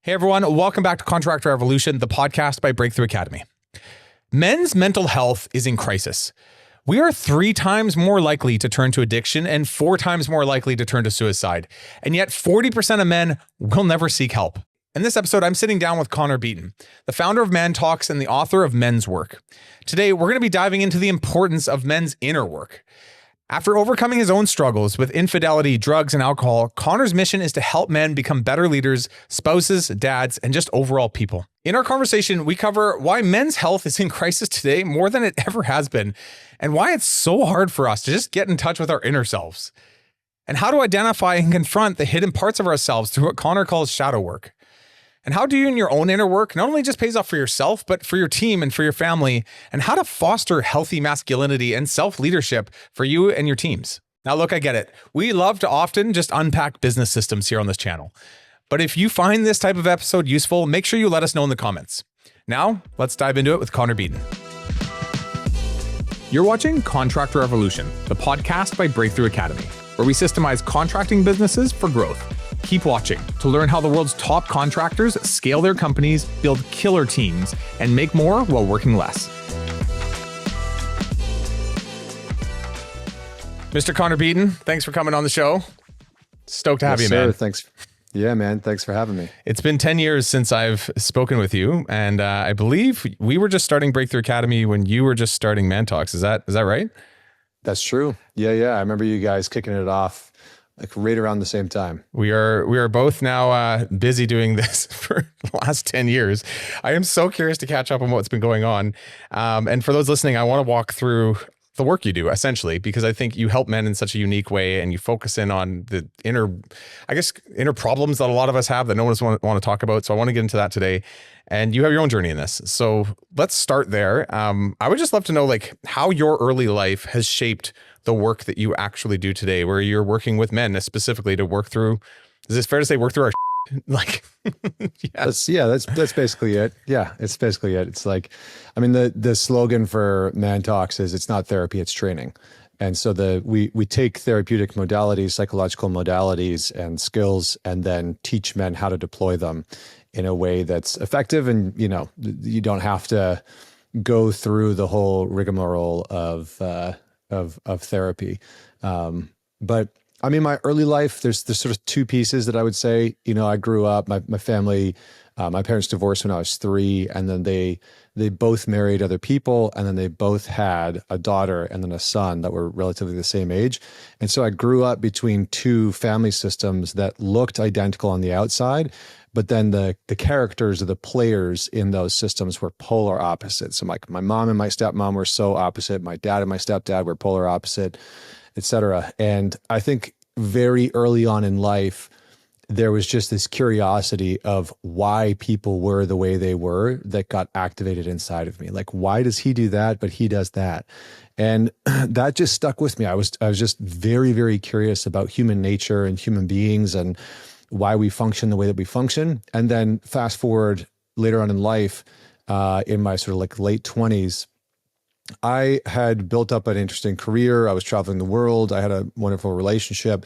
Hey everyone, welcome back to Contractor Evolution, the podcast by Breakthrough Academy. Men's mental health is in crisis. We are 3 times more likely to turn to addiction and 4 times more likely to turn to suicide. And yet 40% of men will never seek help. In this episode, I'm sitting down with Connor Beaton, the founder of ManTalks and the author of Men's Work. Today, we're going to be diving into the importance of men's inner work. After overcoming his own struggles with infidelity, drugs, and alcohol, Connor's mission is to help men become better leaders, spouses, dads, and just overall people. In our conversation, we cover why men's health is in crisis today more than it ever has been, and why it's so hard for us to just get in touch with our inner selves, and how to identify and confront the hidden parts of ourselves through what Connor calls shadow work. And how doing your own inner work not only just pays off for yourself, but for your team and for your family, and how to foster healthy masculinity and self-leadership for you and your teams. Now, look, I get it. We love to often just unpack business systems here on this channel. But if you find this type of episode useful, make sure you let us know in the comments. Now, let's dive into it with Connor Beaton. You're watching Contractor Evolution, the podcast by Breakthrough Academy, where we systemize contracting businesses for growth. Keep watching to learn how the world's top contractors scale their companies, build killer teams, and make more while working less. Mr. Connor Beaton, thanks for coming on the show. Stoked to have you, man. Thanks. Yeah, man. Thanks for having me. It's been 10 years since I've spoken with you, and I believe we were just starting Breakthrough Academy when you were just starting ManTalks. Is that right? That's true. Yeah. I remember you guys kicking it off like right around the same time. We are both now busy doing this for the last 10 years. I am so curious to catch up on what's been going on. And for those listening, I want to walk through the work you do essentially, because I think you help men in such a unique way and you focus in on the inner problems that a lot of us have that no one want to talk about. So I want to get into that today. And you have your own journey in this. So let's start there. I would just love to know like how your early life has shaped the work that you actually do today, where you're working with men specifically to work through, is this fair to say work through our like, yes. That's basically it. Yeah, it's basically it. It's like, I mean, the slogan for ManTalks is it's not therapy, it's training. And so we take therapeutic modalities, psychological modalities and skills, and then teach men how to deploy them in a way that's effective. And, you don't have to go through the whole rigmarole of therapy. But I mean, my early life, there's sort of 2 pieces that I would say. I grew up, my family, my parents divorced when I was 3, and then they both married other people, and then they both had a daughter and then a son that were relatively the same age. And so I grew up between 2 family systems that looked identical on the outside, but then the characters of the players in those systems were polar opposites. So my mom and my stepmom were so opposite. My dad and my stepdad were polar opposite, et cetera. And I think very early on in life, there was just this curiosity of why people were the way they were that got activated inside of me. Like, why does he do that, but he does that? And that just stuck with me. I was just very, very curious about human nature and human beings and why we function the way that we function. And then fast forward later on in life, in my sort of like late 20s, I had built up an interesting career. I was traveling the world. I had a wonderful relationship,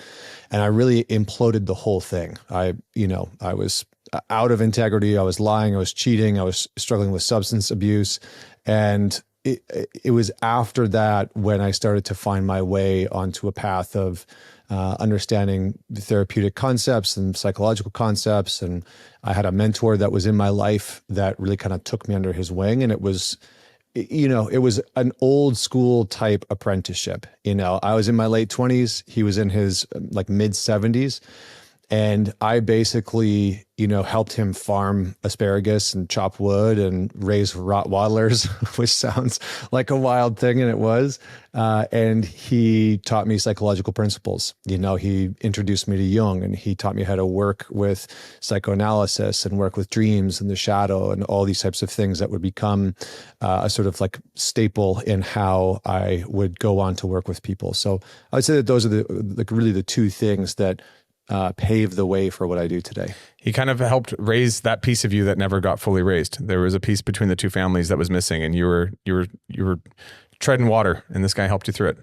and I really imploded the whole thing. I was out of integrity. I was lying. I was cheating. I was struggling with substance abuse. And it was after that when I started to find my way onto a path of understanding the therapeutic concepts and psychological concepts. And I had a mentor that was in my life that really kind of took me under his wing. And it was an old school type apprenticeship. I was in my late 20s. He was in his like mid 70s. And I basically, helped him farm asparagus and chop wood and raise Rottweilers, which sounds like a wild thing, and it was. And he taught me psychological principles. He introduced me to Jung, and he taught me how to work with psychoanalysis and work with dreams and the shadow and all these types of things that would become a sort of like staple in how I would go on to work with people. So I would say that those are really the 2 things that paved the way for what I do today. He kind of helped raise that piece of you that never got fully raised. There was a piece between the 2 families that was missing, and you were treading water, and this guy helped you through it.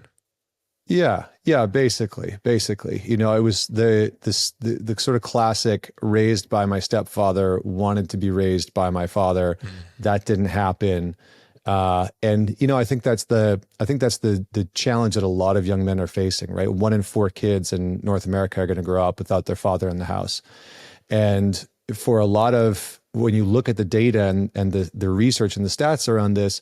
Yeah, basically. It was the sort of classic raised by my stepfather, wanted to be raised by my father. That didn't happen. And I think that's the challenge that a lot of young men are facing, right? 1 in 4 kids in North America are going to grow up without their father in the house. And for a lot of, when you look at the data and the research and the stats around this,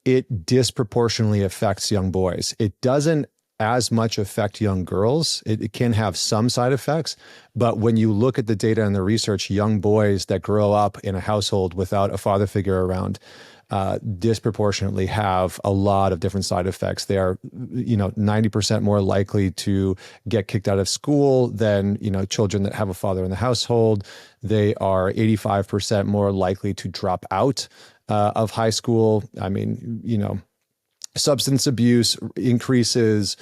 it disproportionately affects young boys. It doesn't as much affect young girls. It can have some side effects, but when you look at the data and the research, young boys that grow up in a household without a father figure around disproportionately have a lot of different side effects. They are, 90% more likely to get kicked out of school than, children that have a father in the household. They are 85% more likely to drop out of high school. I mean, substance abuse increases,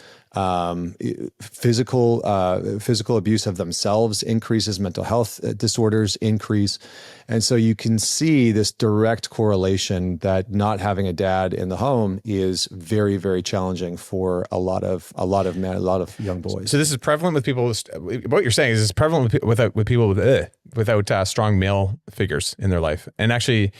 physical abuse of themselves increases, mental health disorders increase. And so you can see this direct correlation that not having a dad in the home is very, very challenging for a lot of men, a lot of young boys. So this is prevalent with people. What you're saying is it's prevalent with people without strong male figures in their life. And actually,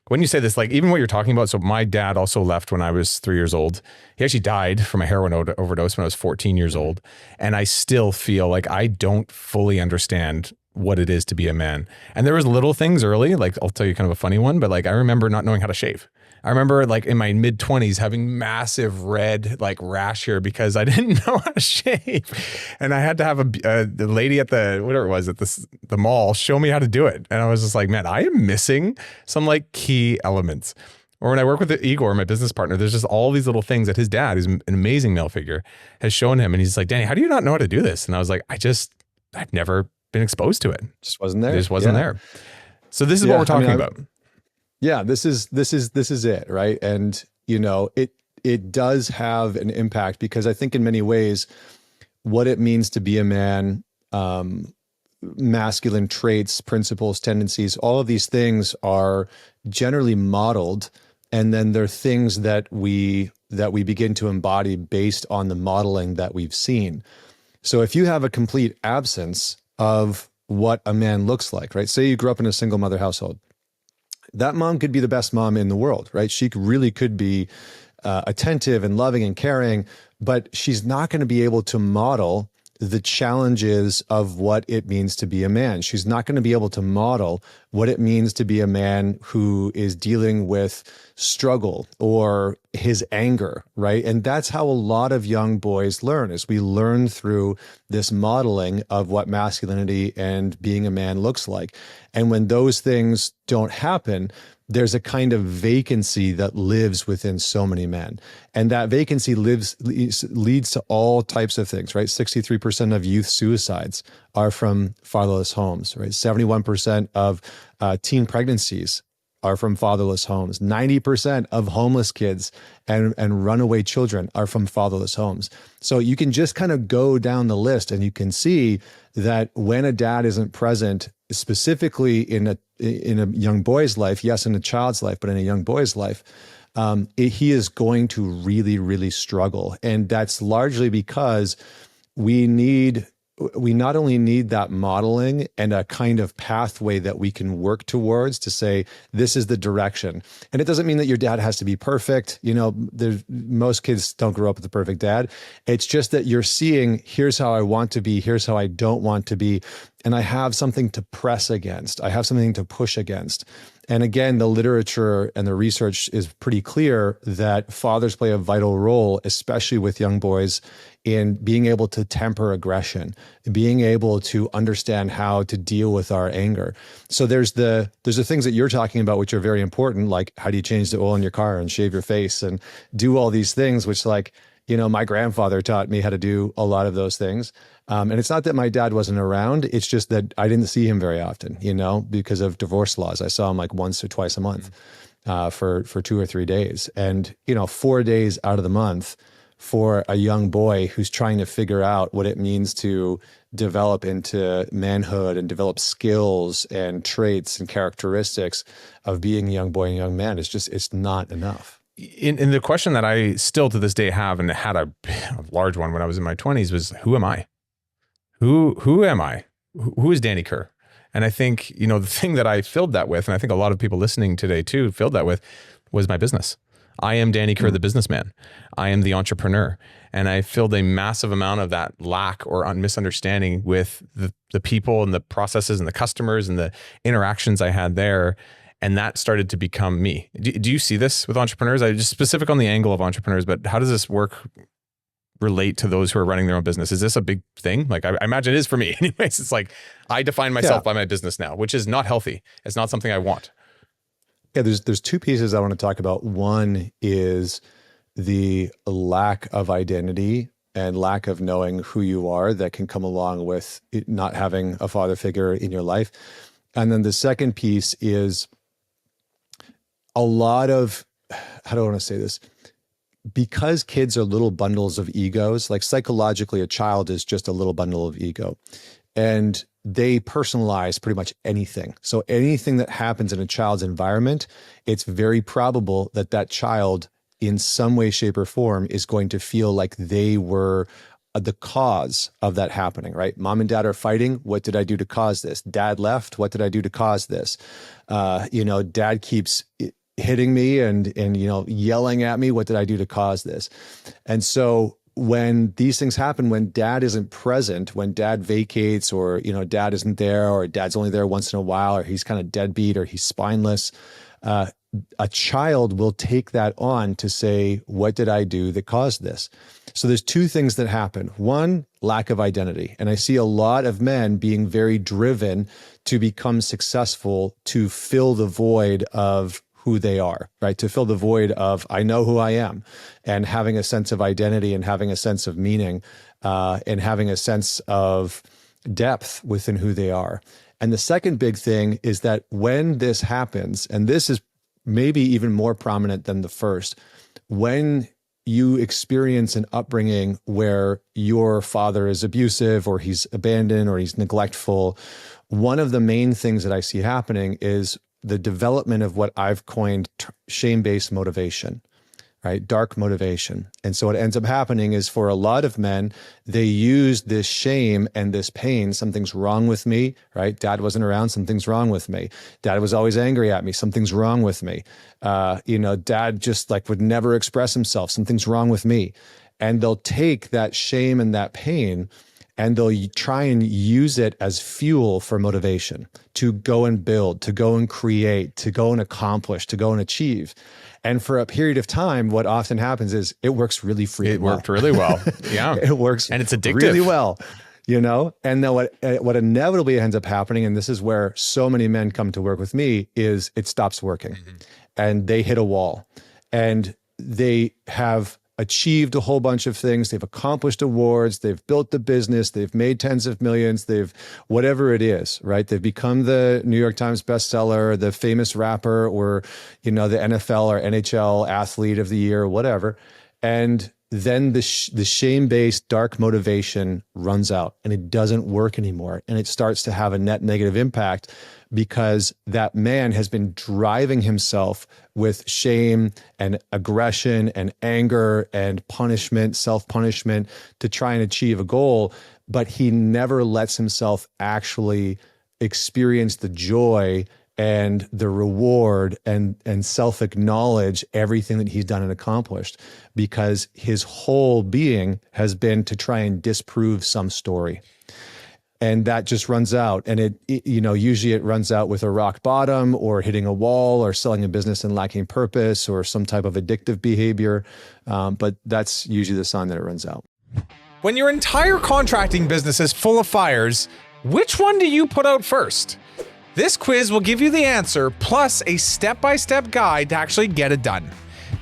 when you say this, like even what you're talking about, so my dad also left when I was 3 years old. He actually died from a heroin overdose when I was 14 years old. And I still feel like I don't fully understand what it is to be a man. And there was little things early, like I'll tell you kind of a funny one, but like I remember not knowing how to shave. I remember like in my mid 20s having massive red like rash here because I didn't know how to shave. And I had to have the lady at the mall show me how to do it. And I was just like, man, I am missing some like key elements. Or when I work with Igor, my business partner, there's just all these little things that his dad, who's an amazing male figure, has shown him. And he's like, Danny, how do you not know how to do this? And I was like, I've never been exposed to it. Just wasn't there. It just wasn't there. So this is what we're talking about. Yeah, this is it, right? And it does have an impact because I think in many ways, what it means to be a man, masculine traits, principles, tendencies, all of these things are generally modeled, and then they're things that we begin to embody based on the modeling that we've seen. So if you have a complete absence of what a man looks like, right? Say you grew up in a single mother household. That mom could be the best mom in the world, right? She really could be attentive and loving and caring, but she's not going to be able to model the challenges of what it means to be a man. She's not going to be able to model what it means to be a man who is dealing with struggle or his anger, right? And that's how a lot of young boys learn, is we learn through this modeling of what masculinity and being a man looks like. And when those things don't happen, there's a kind of vacancy that lives within so many men. And that vacancy leads to all types of things, right? 63% of youth suicides are from fatherless homes, right? 71% of teen pregnancies are from fatherless homes. 90% of homeless kids and runaway children are from fatherless homes. So you can just kind of go down the list and you can see that when a dad isn't present, specifically in a young boy's life, yes, in a child's life, but in a young boy's life, he is going to really, really struggle. And that's largely because we not only need that modeling and a kind of pathway that we can work towards to say, this is the direction. And it doesn't mean that your dad has to be perfect. Most kids don't grow up with a perfect dad. It's just that you're seeing, here's how I want to be, here's how I don't want to be. And I have something to press against. I have something to push against. And again, the literature and the research is pretty clear that fathers play a vital role, especially with young boys, in being able to temper aggression, being able to understand how to deal with our anger. So there's the things that you're talking about, which are very important, like how do you change the oil in your car and shave your face and do all these things, which my grandfather taught me how to do a lot of those things. And it's not that my dad wasn't around. It's just that I didn't see him very often, because of divorce laws. I saw him like once or twice a month for 2 or 3 days. And, 4 days out of the month for a young boy who's trying to figure out what it means to develop into manhood and develop skills and traits and characteristics of being a young boy and young man, it's not enough. in the question that I still to this day have, and had a large one when I was in my 20s, was who am I? Who am I? Who is Danny Kerr? And I think, the thing that I filled that with, and I think a lot of people listening today too filled that with, was my business. I am Danny Kerr, the businessman. I am the entrepreneur. And I filled a massive amount of that lack or misunderstanding with the people and the processes and the customers and the interactions I had there. And that started to become me. Do you see this with entrepreneurs? I just specific on the angle of entrepreneurs, but how does this work relate to those who are running their own business? Is this a big thing? Like I imagine it is for me anyways. It's like, I define myself by my business now, which is not healthy. It's not something I want. Yeah, there's two pieces I want to talk about. One is the lack of identity and lack of knowing who you are that can come along with it not having a father figure in your life. And then the second piece is a lot of, how do I want to say this? Because kids are little bundles of egos, like psychologically, a child is just a little bundle of ego. And they personalize pretty much anything. So anything that happens in a child's environment, it's very probable that that child in some way, shape, or form is going to feel like they were the cause of that happening, right? Mom and dad are fighting. What did I do to cause this? Dad left. What did I do to cause this? Dad keeps hitting me and yelling at me. What did I do to cause this? And so when these things happen, when dad isn't present, when dad vacates, or dad isn't there, or dad's only there once in a while, or he's kind of deadbeat, or he's spineless, a child will take that on to say, what did I do that caused this? So there's two things that happen. One, lack of identity. And I see a lot of men being very driven to become successful, to fill the void of who they are, right? To fill the void of, I know who I am, and having a sense of identity and having a sense of meaning, and having a sense of depth within who they are. And the second big thing is that when this happens, and this is maybe even more prominent than the first, when you experience an upbringing where your father is abusive, or he's abandoned, or he's neglectful, one of the main things that I see happening is the development of what I've coined shame-based motivation, right? Dark motivation. And so what ends up happening is, for a lot of men, they use this shame and this pain. Something's wrong with me, right? Dad wasn't around. Something's wrong with me. Dad was always angry at me. Something's wrong with me. Dad just would never express himself. Something's wrong with me. And they'll take that shame and that pain, and they'll try and use it as fuel for motivation to go and build, to go and create, to go and accomplish, to go and achieve. And for a period of time, what often happens is it works really freaking well. It worked really well. Yeah. It works. And it's addictive. Really well, And then what inevitably ends up happening, and this is where so many men come to work with me, is it stops working. Mm-hmm. And they hit a wall. And they have achieved a whole bunch of things. They've accomplished awards. They've built the business. They've made tens of millions. They've whatever it is, right? They've become the New York Times bestseller, the famous rapper, or, the NFL or NHL athlete of the year, whatever. And then the shame-based dark motivation runs out, and it doesn't work anymore. And it starts to have a net negative impact, because that man has been driving himself with shame and aggression and anger and punishment, self-punishment, to try and achieve a goal, but he never lets himself actually experience the joy and the reward and self-acknowledge everything that he's done and accomplished, because his whole being has been to try and disprove some story. And that just runs out. And it usually it runs out with a rock bottom, or hitting a wall, or selling a business and lacking purpose, or some type of addictive behavior. But that's usually the sign that it runs out. When your entire contracting business is full of fires, which one do you put out first? This quiz will give you the answer, plus a step-by-step guide to actually get it done.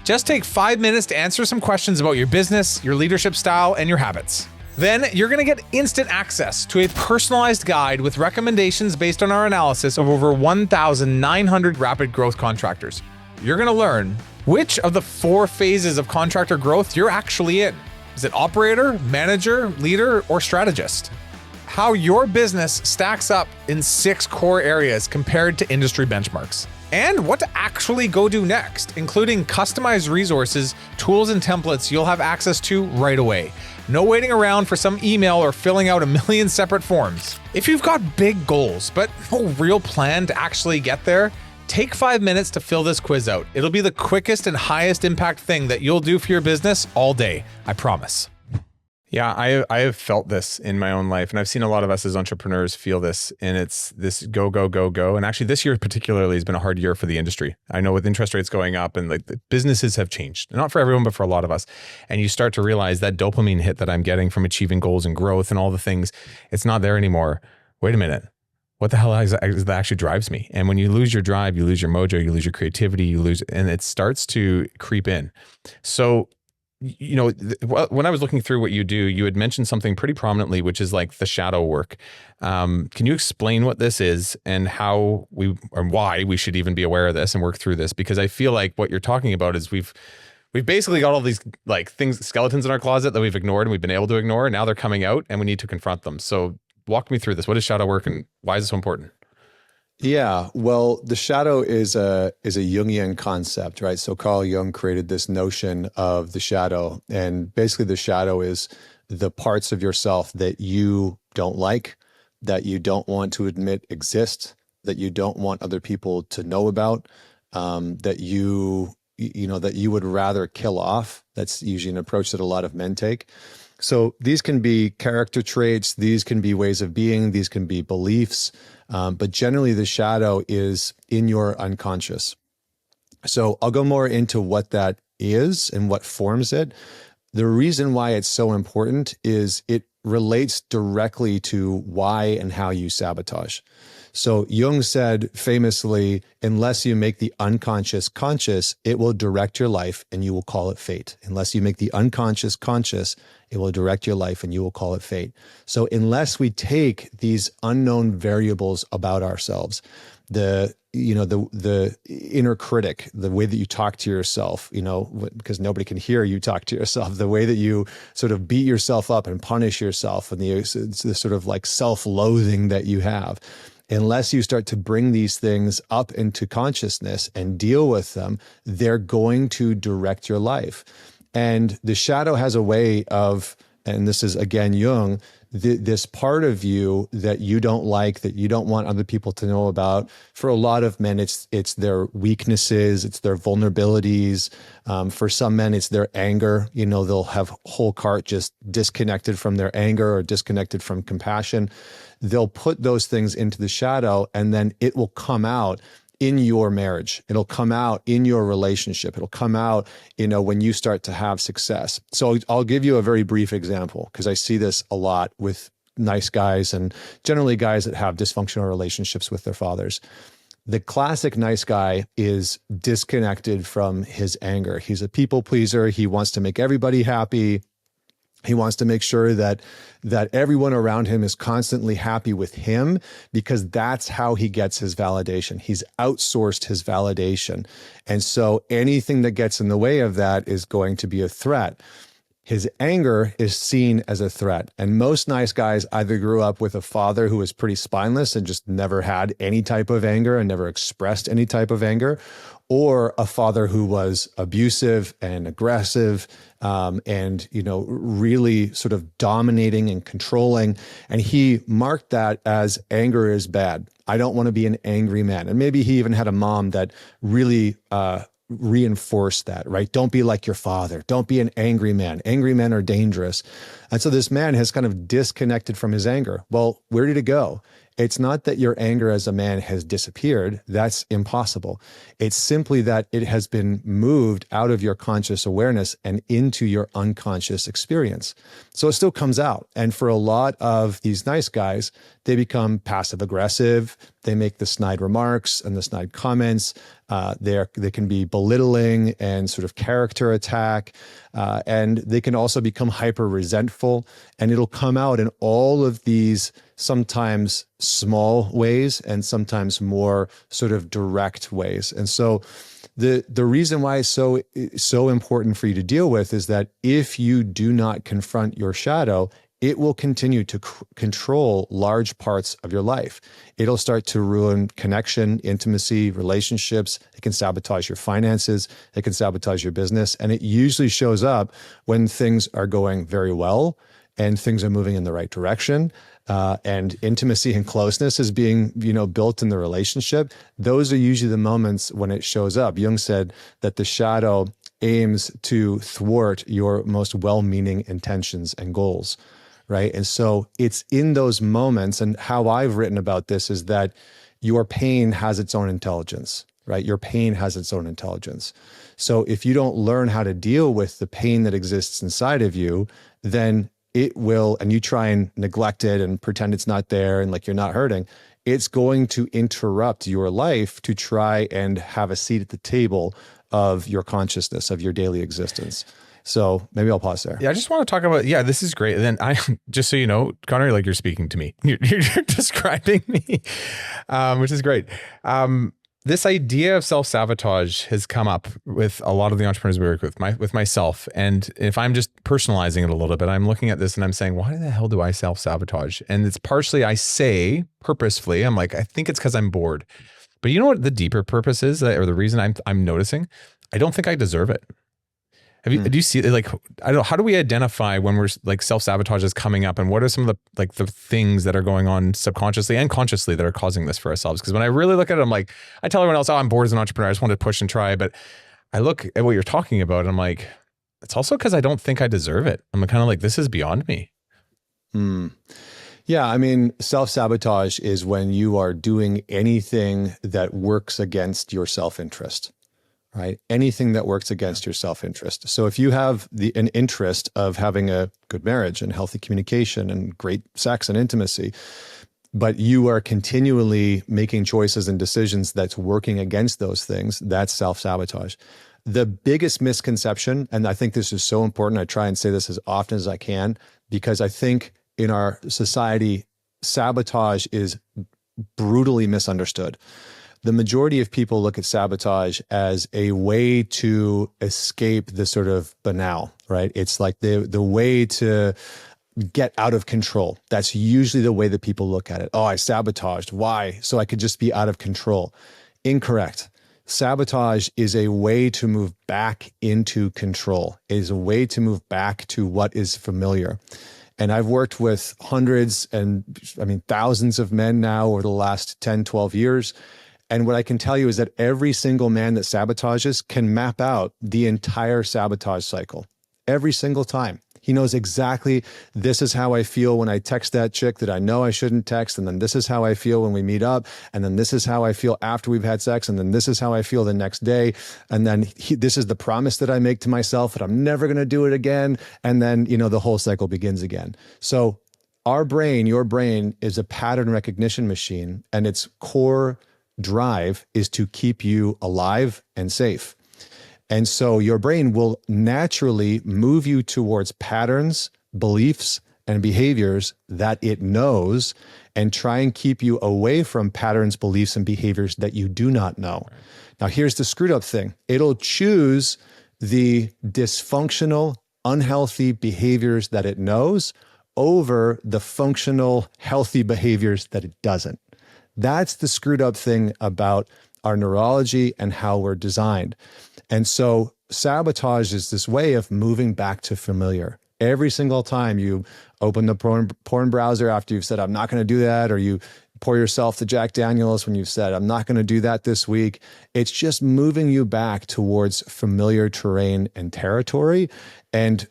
Just take 5 minutes to answer some questions about your business, your leadership style, and your habits. Then you're going to get instant access to a personalized guide with recommendations based on our analysis of over 1,900 rapid growth contractors. You're going to learn which of the 4 phases of contractor growth you're actually in. Is it operator, manager, leader, or strategist? How your business stacks up in 6 core areas compared to industry benchmarks. and what to actually go do next, including customized resources, tools, and templates you'll have access to right away. No waiting around for some email or filling out a million separate forms. If you've got big goals, but no real plan to actually get there, take 5 minutes to fill this quiz out. It'll be the quickest and highest impact thing that you'll do for your business all day. I promise. Yeah, I have felt this in my own life, and I've seen a lot of us as entrepreneurs feel this, and it's this go, go, go, go. And actually this year particularly has been a hard year for the industry. I know with interest rates going up and like the businesses have changed, not for everyone, but for a lot of us. And you start to realize that dopamine hit that I'm getting from achieving goals and growth and all the things, it's not there anymore. Wait a minute. What the hell is that actually drives me? And when you lose your drive, you lose your mojo, you lose your creativity, and it starts to creep in. So, you know, when I was looking through what you do, you had mentioned something pretty prominently, which is like the shadow work. Can you explain what this is and how or why we should even be aware of this and work through this? Because I feel like what you're talking about is we've basically got all these like things, skeletons in our closet that we've ignored and we've been able to ignore. And now they're coming out and we need to confront them. So walk me through this. What is shadow work and why is it so important? Yeah, well, the shadow is a Jungian concept, right? So Carl Jung created this notion of the shadow, and basically the shadow is the parts of yourself that you don't like, that you don't want to admit exist, that you don't want other people to know about, that you would rather kill off. That's usually an approach that a lot of men take. So these can be character traits, these can be ways of being, these can be beliefs, but generally the shadow is in your unconscious. So I'll go more into what that is and what forms it. The reason why it's so important is it relates directly to why and how you sabotage. So Jung said famously, unless you make the unconscious conscious, it will direct your life and you will call it fate. Unless you make the unconscious conscious, it will direct your life and you will call it fate. So unless we take these unknown variables about ourselves, the inner critic, the way that you talk to yourself, because nobody can hear you talk to yourself, the way that you sort of beat yourself up and punish yourself, and the sort of like self-loathing that you have, unless you start to bring these things up into consciousness and deal with them, they're going to direct your life. And the shadow has a way of, and this is again Jung, this part of you that you don't like, that you don't want other people to know about. For a lot of men, it's their weaknesses, it's their vulnerabilities. For some men, it's their anger. They'll have whole cart just disconnected from their anger or disconnected from compassion. They'll put those things into the shadow, and then it will come out in your marriage. It'll come out in your relationship. It'll come out, when you start to have success. So I'll give you a very brief example, because I see this a lot with nice guys and generally guys that have dysfunctional relationships with their fathers. The classic nice guy is disconnected from his anger. He's a people pleaser. He wants to make everybody happy. He wants to make sure that everyone around him is constantly happy with him, because that's how he gets his validation. He's outsourced his validation. And so anything that gets in the way of that is going to be a threat. His anger is seen as a threat. And most nice guys either grew up with a father who was pretty spineless and just never had any type of anger and never expressed any type of anger, or a father who was abusive and aggressive, and really sort of dominating and controlling. And he marked that as anger is bad. I don't want to be an angry man. And maybe he even had a mom that really reinforced that, right? Don't be like your father. Don't be an angry man. Angry men are dangerous. And so this man has kind of disconnected from his anger. Well, where did it go? It's not that your anger as a man has disappeared. That's impossible. It's simply that it has been moved out of your conscious awareness and into your unconscious experience. So it still comes out. And for a lot of these nice guys, they become passive aggressive. They make the snide remarks and the snide comments. They can be belittling and sort of character attack. And they can also become hyper resentful. And it'll come out in all of these sometimes small ways and sometimes more sort of direct ways. And so the reason why it's so important for you to deal with is that if you do not confront your shadow, it will continue to control large parts of your life. It'll start to ruin connection, intimacy, relationships. It can sabotage your finances. It can sabotage your business. And it usually shows up when things are going very well and things are moving in the right direction. And intimacy and closeness is being, built in the relationship. Those are usually the moments when it shows up. Jung said that the shadow aims to thwart your most well-meaning intentions and goals. Right. And so it's in those moments, and how I've written about this is that your pain has its own intelligence, right? Your pain has its own intelligence. So if you don't learn how to deal with the pain that exists inside of you, then it will, and you try and neglect it and pretend it's not there and like you're not hurting, it's going to interrupt your life to try and have a seat at the table of your consciousness, of your daily existence. So maybe I'll pause there. Yeah, I just want to talk about, this is great. And then just so you know, Connor, like you're speaking to me, you're describing me, which is great. This idea of self-sabotage has come up with a lot of the entrepreneurs we work with myself. And if I'm just personalizing it a little bit, I'm looking at this and I'm saying, why the hell do I self-sabotage? And it's partially, I say purposefully, I'm like, I think it's because I'm bored. But you know what the deeper purpose is, or the reason I'm noticing? I don't think I deserve it. Do you see, like, I don't know, how do we identify when we're like self-sabotage is coming up, and what are some of the things that are going on subconsciously and consciously that are causing this for ourselves? Because when I really look at it, I'm like, I tell everyone else, oh, I'm bored as an entrepreneur, I just want to push and try. But I look at what you're talking about and I'm like, it's also because I don't think I deserve it. I'm kind of like, this is beyond me. Yeah, I mean, self-sabotage is when you are doing anything that works against your self-interest. Right? Anything that works against your self-interest. So if you have an interest of having a good marriage and healthy communication and great sex and intimacy, but you are continually making choices and decisions that's working against those things, that's self-sabotage. The biggest misconception, and I think this is so important, I try and say this as often as I can, because I think in our society, sabotage is brutally misunderstood. The majority of people look at sabotage as a way to escape the sort of banal, right? It's like the way to get out of control. That's usually the way that people look at it. Oh, I sabotaged. Why? So I could just be out of control. Incorrect. Sabotage is a way to move back into control. It is a way to move back to what is familiar. And I've worked with hundreds and thousands of men now over the last 10, 12 years. And what I can tell you is that every single man that sabotages can map out the entire sabotage cycle every single time. He knows exactly, this is how I feel when I text that chick that I know I shouldn't text. And then this is how I feel when we meet up. And then this is how I feel after we've had sex. And then this is how I feel the next day. And then this is the promise that I make to myself that I'm never going to do it again. And then, the whole cycle begins again. So our brain, your brain, is a pattern recognition machine, and its core drive is to keep you alive and safe. And so your brain will naturally move you towards patterns, beliefs, and behaviors that it knows, and try and keep you away from patterns, beliefs, and behaviors that you do not know. Now, here's the screwed up thing. It'll choose the dysfunctional, unhealthy behaviors that it knows over the functional, healthy behaviors that it doesn't. That's the screwed up thing about our neurology and how we're designed. And so sabotage is this way of moving back to familiar. Every single time you open the porn browser after you've said, I'm not going to do that, or you pour yourself the Jack Daniels when you've said, I'm not going to do that this week, it's just moving you back towards familiar terrain and territory. And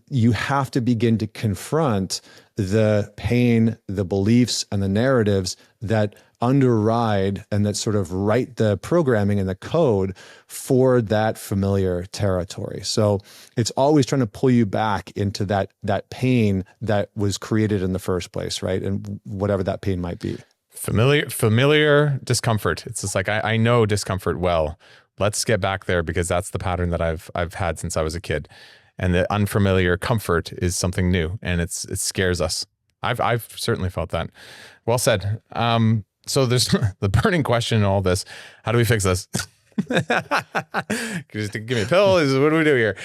you have to begin to confront the pain, the beliefs, and the narratives that underride and that sort of write the programming and the code for that familiar territory. So it's always trying to pull you back into that pain that was created in the first place, right? And whatever that pain might be. Familiar discomfort. It's just like, I know discomfort well. Let's get back there, because that's the pattern that I've had since I was a kid. And the unfamiliar comfort is something new, and it scares us. I've certainly felt that. Well said. So there's the burning question in all this. How do we fix this? Just give me a pill. What do we do here?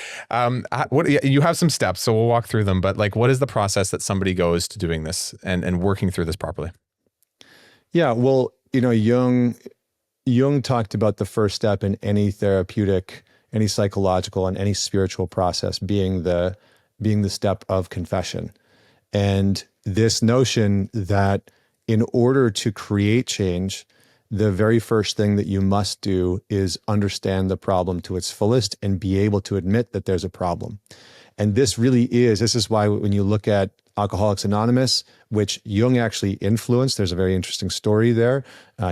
You have some steps, so we'll walk through them. But like, what is the process that somebody goes to doing this and working through this properly? Yeah, well, Jung talked about the first step in any therapeutic, any psychological, and any spiritual process being the step of confession. And this notion that in order to create change, the very first thing that you must do is understand the problem to its fullest and be able to admit that there's a problem. And this is why when you look at Alcoholics Anonymous, which Jung actually influenced, there's a very interesting story there.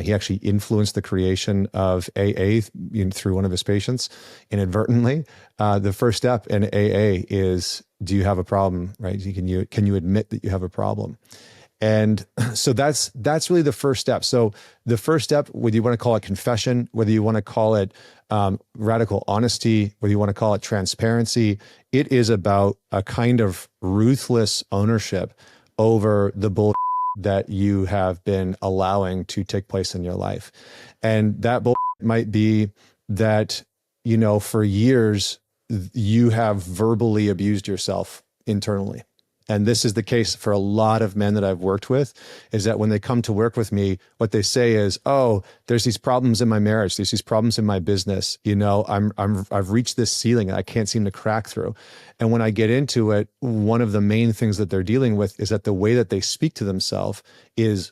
He actually influenced the creation of AA through one of his patients inadvertently. The first step in AA is, do you have a problem, right? Can you admit that you have a problem? And so that's really the first step. So the first step, whether you want to call it confession, whether you want to call it radical honesty, whether you want to call it transparency, it is about a kind of ruthless ownership over the bull that you have been allowing to take place in your life. And that bull might be that, for years, you have verbally abused yourself internally. And this is the case for a lot of men that I've worked with, is that when they come to work with me, what they say is, oh, there's these problems in my marriage. There's these problems in my business. I've reached this ceiling and I can't seem to crack through. And when I get into it, one of the main things that they're dealing with is that the way that they speak to themselves is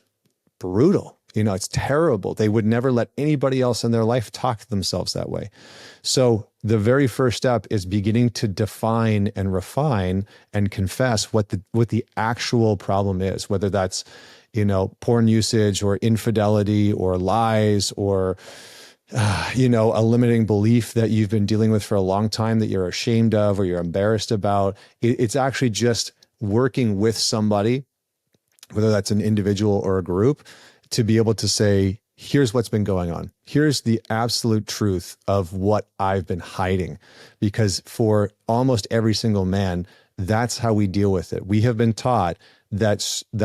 brutal. It's terrible. They would never let anybody else in their life talk to themselves that way. So the very first step is beginning to define and refine and confess what the actual problem is, whether that's, porn usage or infidelity or lies or, a limiting belief that you've been dealing with for a long time that you're ashamed of or you're embarrassed about. It's actually just working with somebody, whether that's an individual or a group, to be able to say, here's what's been going on. Here's the absolute truth of what I've been hiding. Because for almost every single man, that's how we deal with it. We have been taught that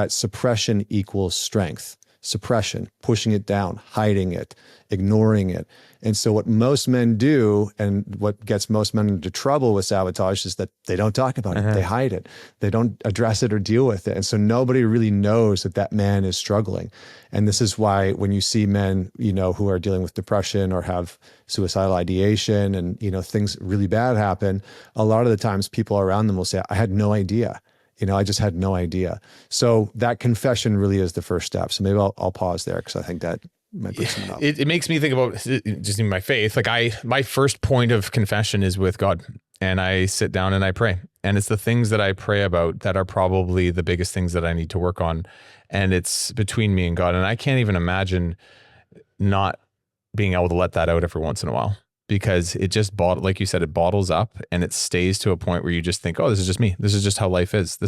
suppression equals strength. Suppression, pushing it down, hiding it, ignoring it. And so what most men do, and what gets most men into trouble with sabotage, is that they don't talk about it. They hide it. They don't address it or deal with it. And so nobody really knows that man is struggling. And this is why when you see men, who are dealing with depression or have suicidal ideation and, things really bad happen, a lot of the times people around them will say, I had no idea. I just had no idea. So that confession really is the first step. So maybe I'll pause there because I think that might bring something up. It makes me think about just in my faith. Like my first point of confession is with God, and I sit down and I pray. And it's the things that I pray about that are probably the biggest things that I need to work on. And it's between me and God. And I can't even imagine not being able to let that out every once in a while. Because it just like you said, it bottles up and it stays to a point where you just think, oh, this is just me. This is just how life is.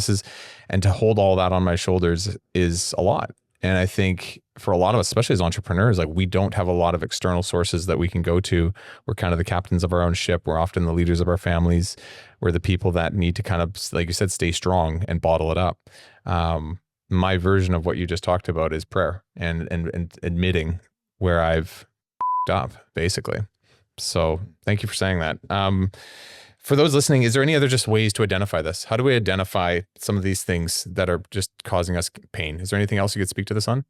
And to hold all that on my shoulders is a lot. And I think for a lot of us, especially as entrepreneurs, like we don't have a lot of external sources that we can go to. We're kind of the captains of our own ship. We're often the leaders of our families. We're the people that need to kind of, like you said, stay strong and bottle it up. My version of what you just talked about is prayer and admitting where I've up, basically. So thank you for saying that. For those listening, is there any other just ways to identify this? How do we identify some of these things that are just causing us pain? Is there anything else you could speak to this on?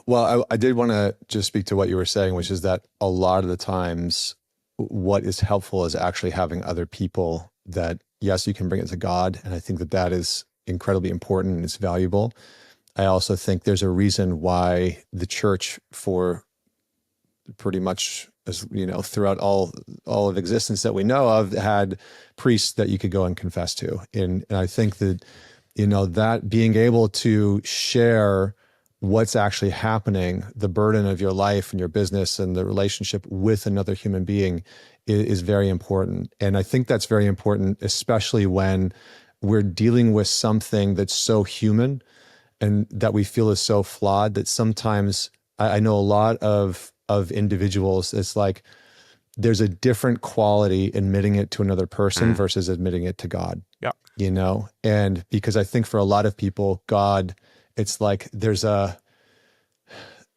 Well, I did want to just speak to what you were saying, which is that a lot of the times what is helpful is actually having other people that, yes, you can bring it to God. And I think that is incredibly important and it's valuable. I also think there's a reason why the church for pretty much, as throughout all of existence that we know of, had priests that you could go and confess to. And I think that, that being able to share what's actually happening, the burden of your life and your business and the relationship with another human being is very important. And I think that's very important, especially when we're dealing with something that's so human and that we feel is so flawed that sometimes I know a lot of individuals, it's like there's a different quality admitting it to another person versus admitting it to God. Yeah. And because I think for a lot of people, God, it's like there's a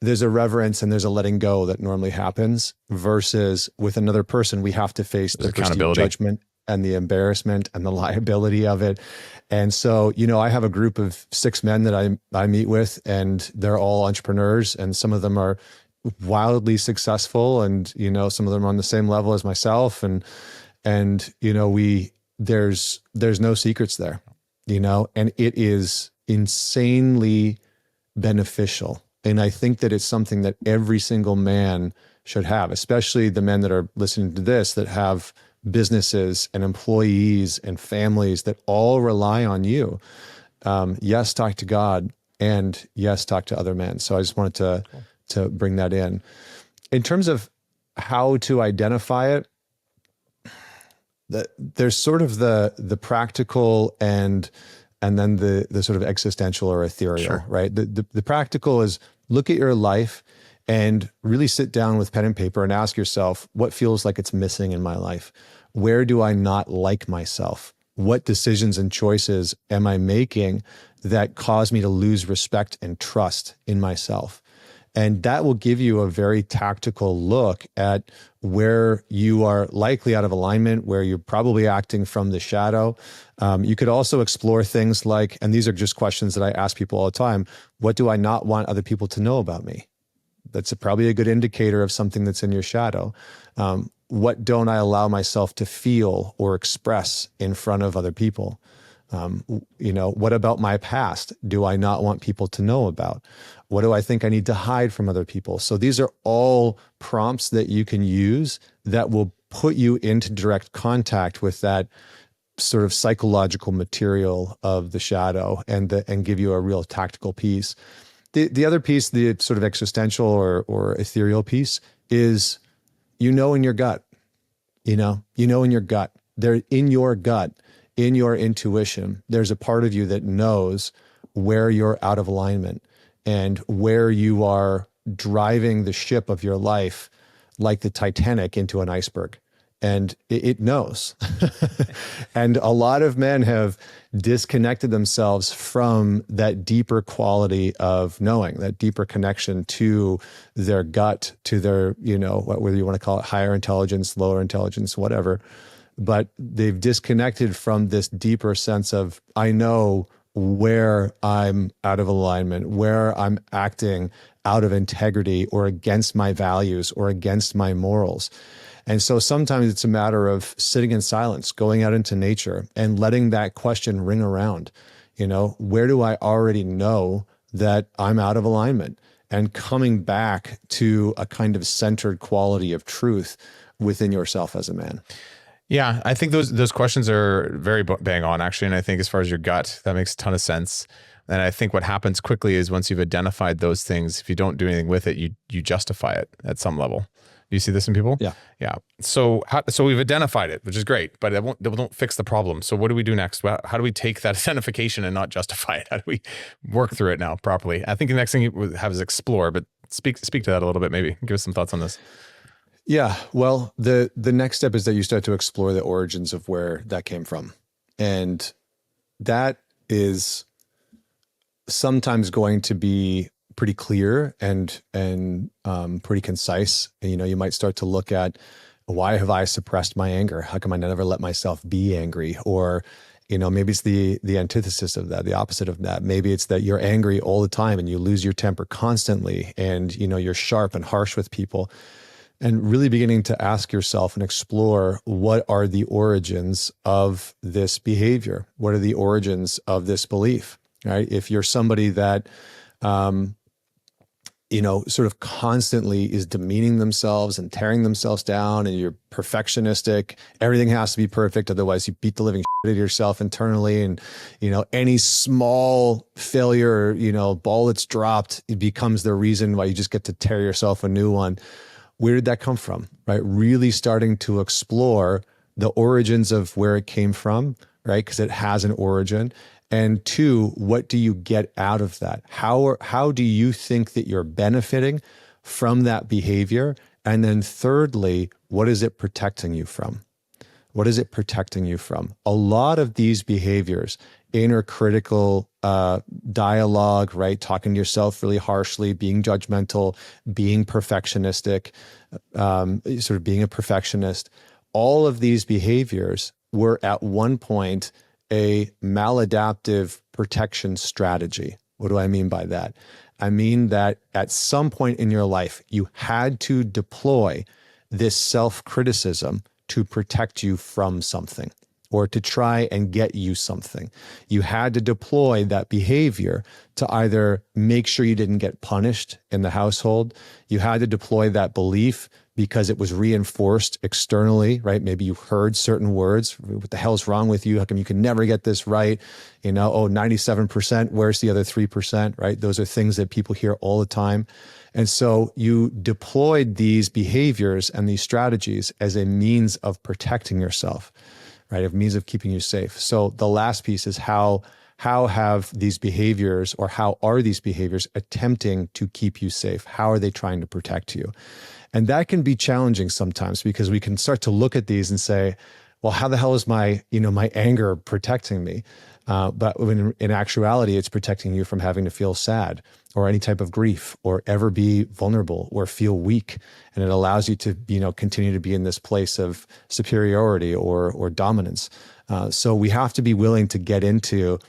there's a reverence and there's a letting go that normally happens, versus with another person, we have to face the perceived accountability. judgment and the embarrassment and the liability of it. And so, I have a group of 6 men that I meet with, and they're all entrepreneurs, and some of them are wildly successful, and, some of them are on the same level as myself. And there's no secrets there, and it is insanely beneficial. And I think that it's something that every single man should have, especially the men that are listening to this, that have businesses and employees and families that all rely on you. Yes, talk to God, and yes, talk to other men. So I just wanted to bring that in. In terms of how to identify it, there's sort of the practical and then the sort of existential or ethereal, sure. Right? The practical is look at your life and really sit down with pen and paper and ask yourself, what feels like it's missing in my life? Where do I not like myself? What decisions and choices am I making that cause me to lose respect and trust in myself? And that will give you a very tactical look at where you are likely out of alignment, where you're probably acting from the shadow. You could also explore things like, and these are just questions that I ask people all the time, what do I not want other people to know about me? That's probably a good indicator of something that's in your shadow. What don't I allow myself to feel or express in front of other people? What about my past do I not want people to know about? What do I think I need to hide from other people? So these are all prompts that you can use that will put you into direct contact with that sort of psychological material of the shadow and give you a real tactical piece. The other piece, the sort of existential or ethereal piece, is in your gut. In your gut. They're in your gut. In your intuition, there's a part of you that knows where you're out of alignment and where you are driving the ship of your life like the Titanic into an iceberg. And it knows. And a lot of men have disconnected themselves from that deeper quality of knowing, that deeper connection to their gut, to their, whether you want to call it higher intelligence, lower intelligence, whatever. But they've disconnected from this deeper sense of, I know where I'm out of alignment, where I'm acting out of integrity or against my values or against my morals. And so sometimes it's a matter of sitting in silence, going out into nature and letting that question ring around. Where do I already know that I'm out of alignment? And coming back to a kind of centered quality of truth within yourself as a man. Yeah, I think those questions are very bang on, actually. And I think as far as your gut, that makes a ton of sense. And I think what happens quickly is once you've identified those things, if you don't do anything with it, you justify it at some level. Do you see this in people? Yeah. Yeah. So we've identified it, which is great, but it won't fix the problem. So what do we do next? How do we take that identification and not justify it? How do we work through it now properly? I think the next thing you have is explore, but speak to that a little bit, maybe. Give us some thoughts on this. Yeah, well, the next step is that you start to explore the origins of where that came from. And that is sometimes going to be pretty clear and pretty concise. You might start to look at, why have I suppressed my anger? How come I never let myself be angry? Or, maybe it's the antithesis of that, the opposite of that. Maybe it's that you're angry all the time and you lose your temper constantly and, you're sharp and harsh with people. And really beginning to ask yourself and explore, what are the origins of this behavior? What are the origins of this belief, right? If you're somebody that, sort of constantly is demeaning themselves and tearing themselves down, and you're perfectionistic, everything has to be perfect. Otherwise you beat the living shit out of yourself internally. And, any small failure, ball that's dropped, it becomes the reason why you just get to tear yourself a new one. Where did that come from, right? Really starting to explore the origins of where it came from, right? Because it has an origin. And 2, what do you get out of that? How do you think that you're benefiting from that behavior? And then thirdly, what is it protecting you from? What is it protecting you from? A lot of these behaviors, inner critical dialogue, right? Talking to yourself really harshly, being judgmental, being perfectionistic, sort of being a perfectionist. All of these behaviors were at one point a maladaptive protection strategy. What do I mean by that? I mean that at some point in your life, you had to deploy this self-criticism to protect you from something or to try and get you something. You had to deploy that behavior to either make sure you didn't get punished in the household. You had to deploy that belief because it was reinforced externally, right? Maybe you heard certain words. What the hell's wrong with you? How come you can never get this right? You know, oh, 97%, where's the other 3%, right? Those are things that people hear all the time. And so you deployed these behaviors and these strategies as a means of protecting yourself, right? A means of keeping you safe. So the last piece is how have these behaviors, or how are these behaviors attempting to keep you safe? How are they trying to protect you? And that can be challenging sometimes, because we can start to look at these and say, well, how the hell is my anger protecting me? But when in actuality, it's protecting you from having to feel sad or any type of grief or ever be vulnerable or feel weak. And it allows you to, continue to be in this place of superiority or dominance. So we have to be willing to get into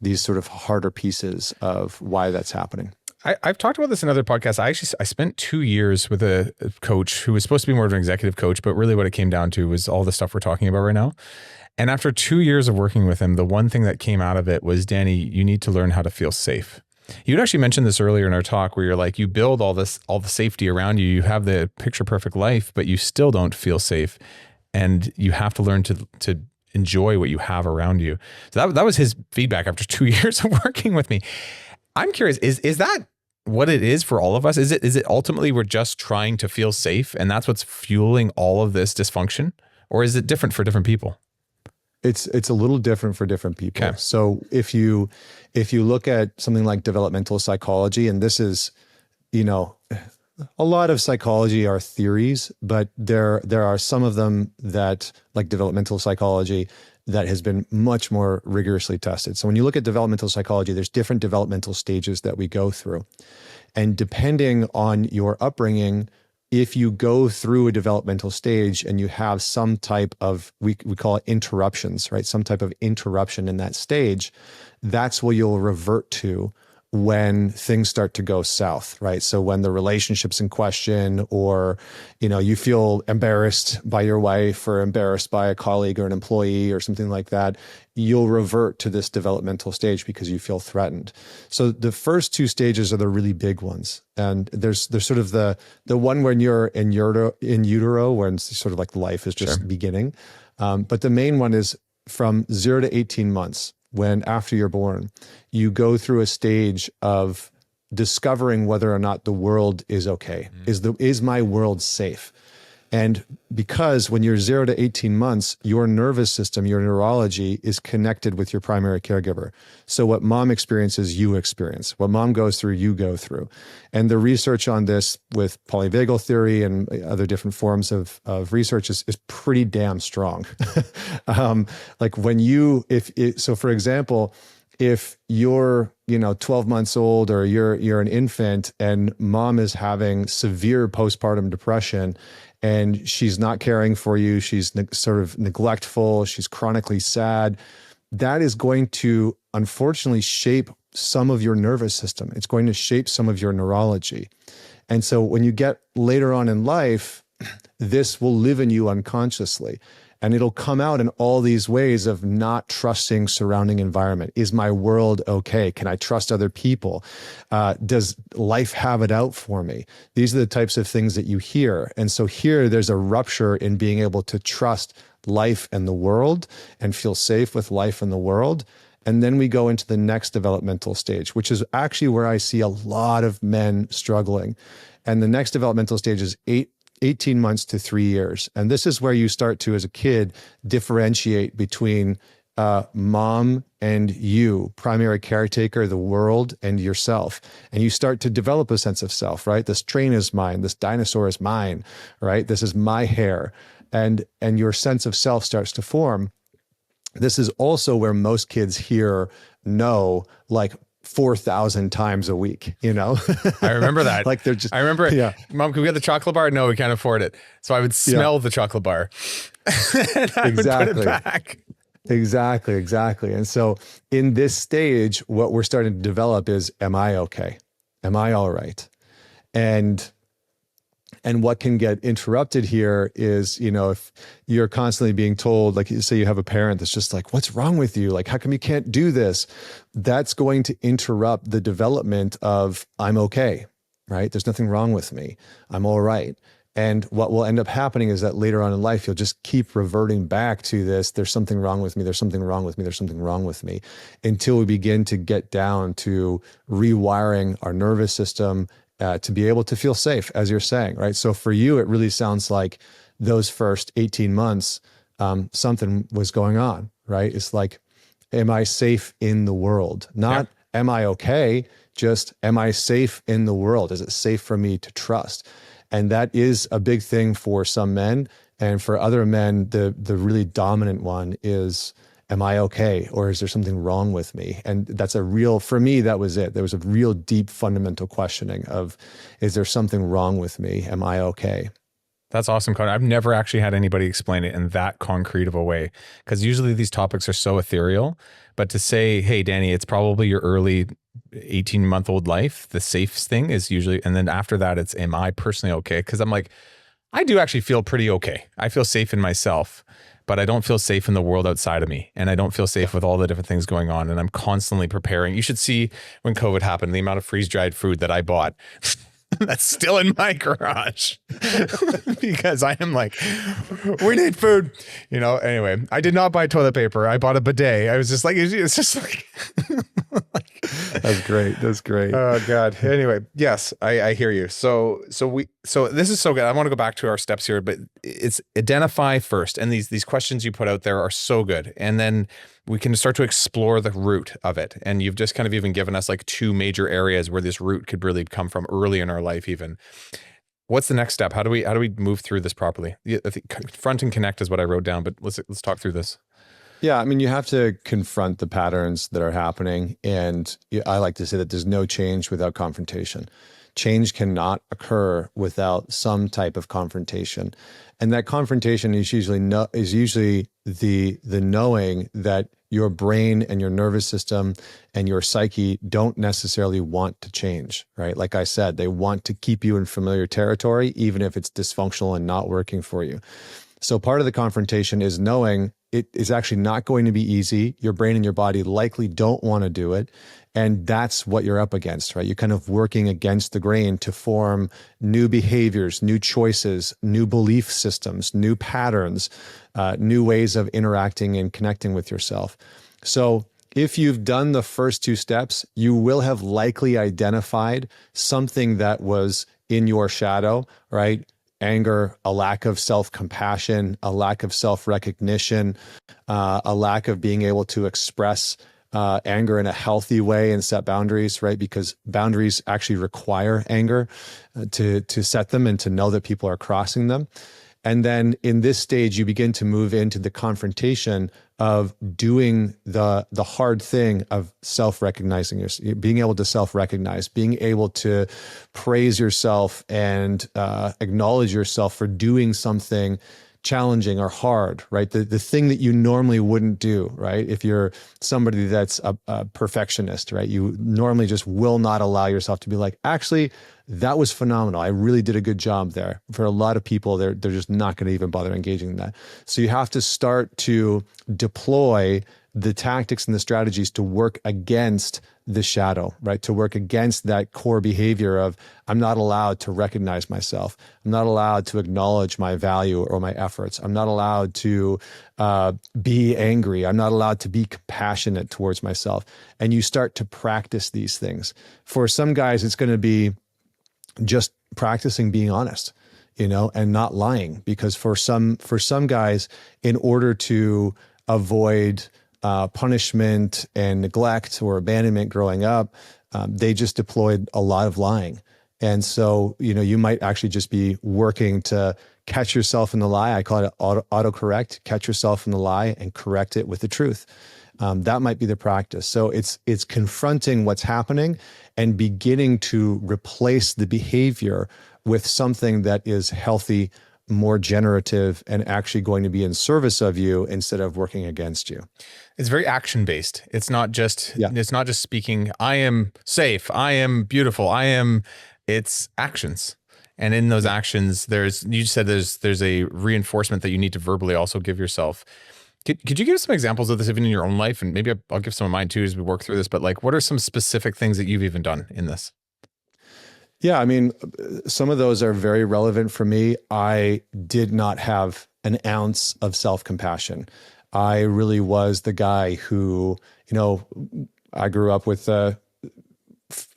these sort of harder pieces of why that's happening. I've talked about this in other podcasts. I spent 2 years with a coach who was supposed to be more of an executive coach, but really what it came down to was all the stuff we're talking about right now. And after 2 years of working with him, the one thing that came out of it was, Danny, you need to learn how to feel safe. You'd actually mentioned this earlier in our talk, where you're like, you build all the safety around you. You have the picture perfect life, but you still don't feel safe. And you have to learn to enjoy what you have around you. So that was his feedback after 2 years of working with me. I'm curious, is that what it is for all of us? Is it ultimately we're just trying to feel safe and that's what's fueling all of this dysfunction? Or is it different for different people? It's a little different for different people. Okay. So if you look at something like developmental psychology, and this is, a lot of psychology are theories, but there are some of them that, like developmental psychology, that has been much more rigorously tested. So when you look at developmental psychology, there's different developmental stages that we go through. And depending on your upbringing, if you go through a developmental stage and you have some type of, we call it interruptions, right? Some type of interruption in that stage, that's what you'll revert to when things start to go south, right? So when the relationship's in question, or, you feel embarrassed by your wife or embarrassed by a colleague or an employee or something like that, you'll revert to this developmental stage because you feel threatened. So the first two stages are the really big ones. And there's sort of the one when you're in utero, when it's sort of like life is just beginning. But the main one is from 0 to 18 months. When after you're born, you go through a stage of discovering whether or not the world is okay. Is my world safe? And because when you're 0 to 18 months, your nervous system, your neurology is connected with your primary caregiver. So what mom experiences, you experience. What mom goes through, you go through. And the research on this with polyvagal theory and other different forms of research is pretty damn strong. Like when so for example, if you're 12 months old or you're an infant and mom is having severe postpartum depression and she's not caring for you, she's sort of neglectful, she's chronically sad, that is going to unfortunately shape some of your nervous system. It's going to shape some of your neurology. And so when you get later on in life, this will live in you unconsciously. And it'll come out in all these ways of not trusting surrounding environment. Is my world okay? Can I trust other people? Does life have it out for me? These are the types of things that you hear. And so here there's a rupture in being able to trust life and the world and feel safe with life and the world. And then we go into the next developmental stage, which is actually where I see a lot of men struggling. And the next developmental stage is 18 months to 3 years. And this is where you start to, as a kid, differentiate between mom and you, primary caretaker, the world, and yourself. And you start to develop a sense of self, right? This train is mine. This dinosaur is mine, right? This is my hair. and your sense of self starts to form. This is also where most kids hear no like 4,000 times a week, you know? I remember that. Like they're just, I remember it. yeah, Mom, can we get the chocolate bar? No, we can't afford it. So I would smell the chocolate bar and I would put it back. Exactly. And so in this stage, what we're starting to develop is, am I okay? Am I all right? And what can get interrupted here is, you know, if you're constantly being told, like say you have a parent that's just like, what's wrong with you? Like, how come you can't do this? That's going to interrupt the development of I'm okay, right? There's nothing wrong with me. I'm all right. And what will end up happening is that later on in life, you'll just keep reverting back to this. There's something wrong with me. There's something wrong with me. There's something wrong with me, until we begin to get down to rewiring our nervous system to be able to feel safe, as you're saying, right? So for you, it really sounds like those first 18 months, something was going on, right? It's like, am I safe in the world? Not am I okay? Just am I safe in the world? Is it safe for me to trust? And that is a big thing for some men. And for other men, the really dominant one is, am I okay? Or is there something wrong with me? And that's for me, that was it. There was a real deep fundamental questioning of, is there something wrong with me? Am I okay? That's awesome, Connor. I've never actually had anybody explain it in that concrete of a way, because usually these topics are so ethereal. But to say, hey, Danny, it's probably your early 18-month-old life, the safe thing is usually, and then after that, it's, am I personally okay? Because I'm like, I do actually feel pretty okay. I feel safe in myself, but I don't feel safe in the world outside of me. And I don't feel safe with all the different things going on. And I'm constantly preparing. You should see when COVID happened, the amount of freeze-dried food that I bought. That's still in my garage because I am like, we need food, you know. Anyway, I did not buy toilet paper. I bought a bidet. I was just like, it's just like, That's great. Oh God. Anyway, yes, I hear you. So this is so good. I want to go back to our steps here, but it's identify first. And these questions you put out there are so good. And then we can start to explore the root of it. And you've just kind of even given us like two major areas where this root could really come from early in our life even. What's the next step? How do we move through this properly? I think confront and connect is what I wrote down, but let's talk through this. Yeah, I mean, you have to confront the patterns that are happening. And I like to say that there's no change without confrontation. Change cannot occur without some type of confrontation. And that confrontation is usually the knowing that your brain and your nervous system and your psyche don't necessarily want to change, right? Like I said, they want to keep you in familiar territory, even if it's dysfunctional and not working for you. So part of the confrontation is knowing it is actually not going to be easy. Your brain and your body likely don't want to do it. And that's what you're up against, right? You're kind of working against the grain to form new behaviors, new choices, new belief systems, new patterns, new ways of interacting and connecting with yourself. So if you've done the first two steps, you will have likely identified something that was in your shadow, right? Anger, a lack of self-compassion, a lack of self-recognition, a lack of being able to express anger in a healthy way and set boundaries, right? Because boundaries actually require anger to set them and to know that people are crossing them. And then in this stage, you begin to move into the confrontation of doing the hard thing of self-recognizing, being able to self-recognize, being able to praise yourself and acknowledge yourself for doing something challenging or hard, right? The thing that you normally wouldn't do, right? If you're somebody that's a perfectionist, right? You normally just will not allow yourself to be like, actually, that was phenomenal. I really did a good job there. For a lot of people, they're just not going to even bother engaging in that. So you have to start to deploy the tactics and the strategies to work against the shadow, right? To work against that core behavior of, I'm not allowed to recognize myself. I'm not allowed to acknowledge my value or my efforts. I'm not allowed to be angry. I'm not allowed to be compassionate towards myself. And you start to practice these things. For some guys, it's going to be just practicing being honest, and not lying. Because for some guys, in order to avoid punishment and neglect or abandonment growing up, they just deployed a lot of lying. And so, you might actually just be working to catch yourself in the lie. I call it autocorrect, catch yourself in the lie and correct it with the truth. That might be the practice. So it's confronting what's happening and beginning to replace the behavior with something that is healthy, more generative, and actually going to be in service of you instead of working against you. It's very action based. It's not just speaking, I am safe, I am beautiful, it's actions. And in those actions, you said there's a reinforcement that you need to verbally also give yourself. Could you give some examples of this even in your own life? And maybe I'll give some of mine too as we work through this, but like, what are some specific things that you've even done in this? Yeah, I mean, some of those are very relevant for me. I did not have an ounce of self-compassion. I really was the guy who, I grew up with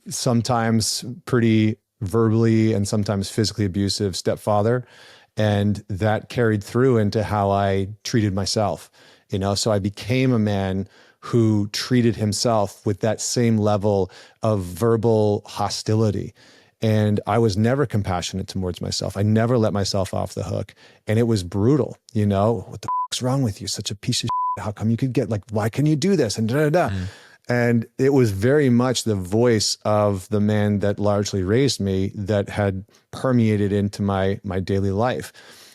sometimes pretty verbally and sometimes physically abusive stepfather. And that carried through into how I treated myself, so I became a man who treated himself with that same level of verbal hostility. And I was never compassionate towards myself. I never let myself off the hook. And it was brutal, what the fuck's wrong with you? Such a piece of shit. How come you could why can you do this? And da, da, da. And it was very much the voice of the man that largely raised me that had permeated into my daily life.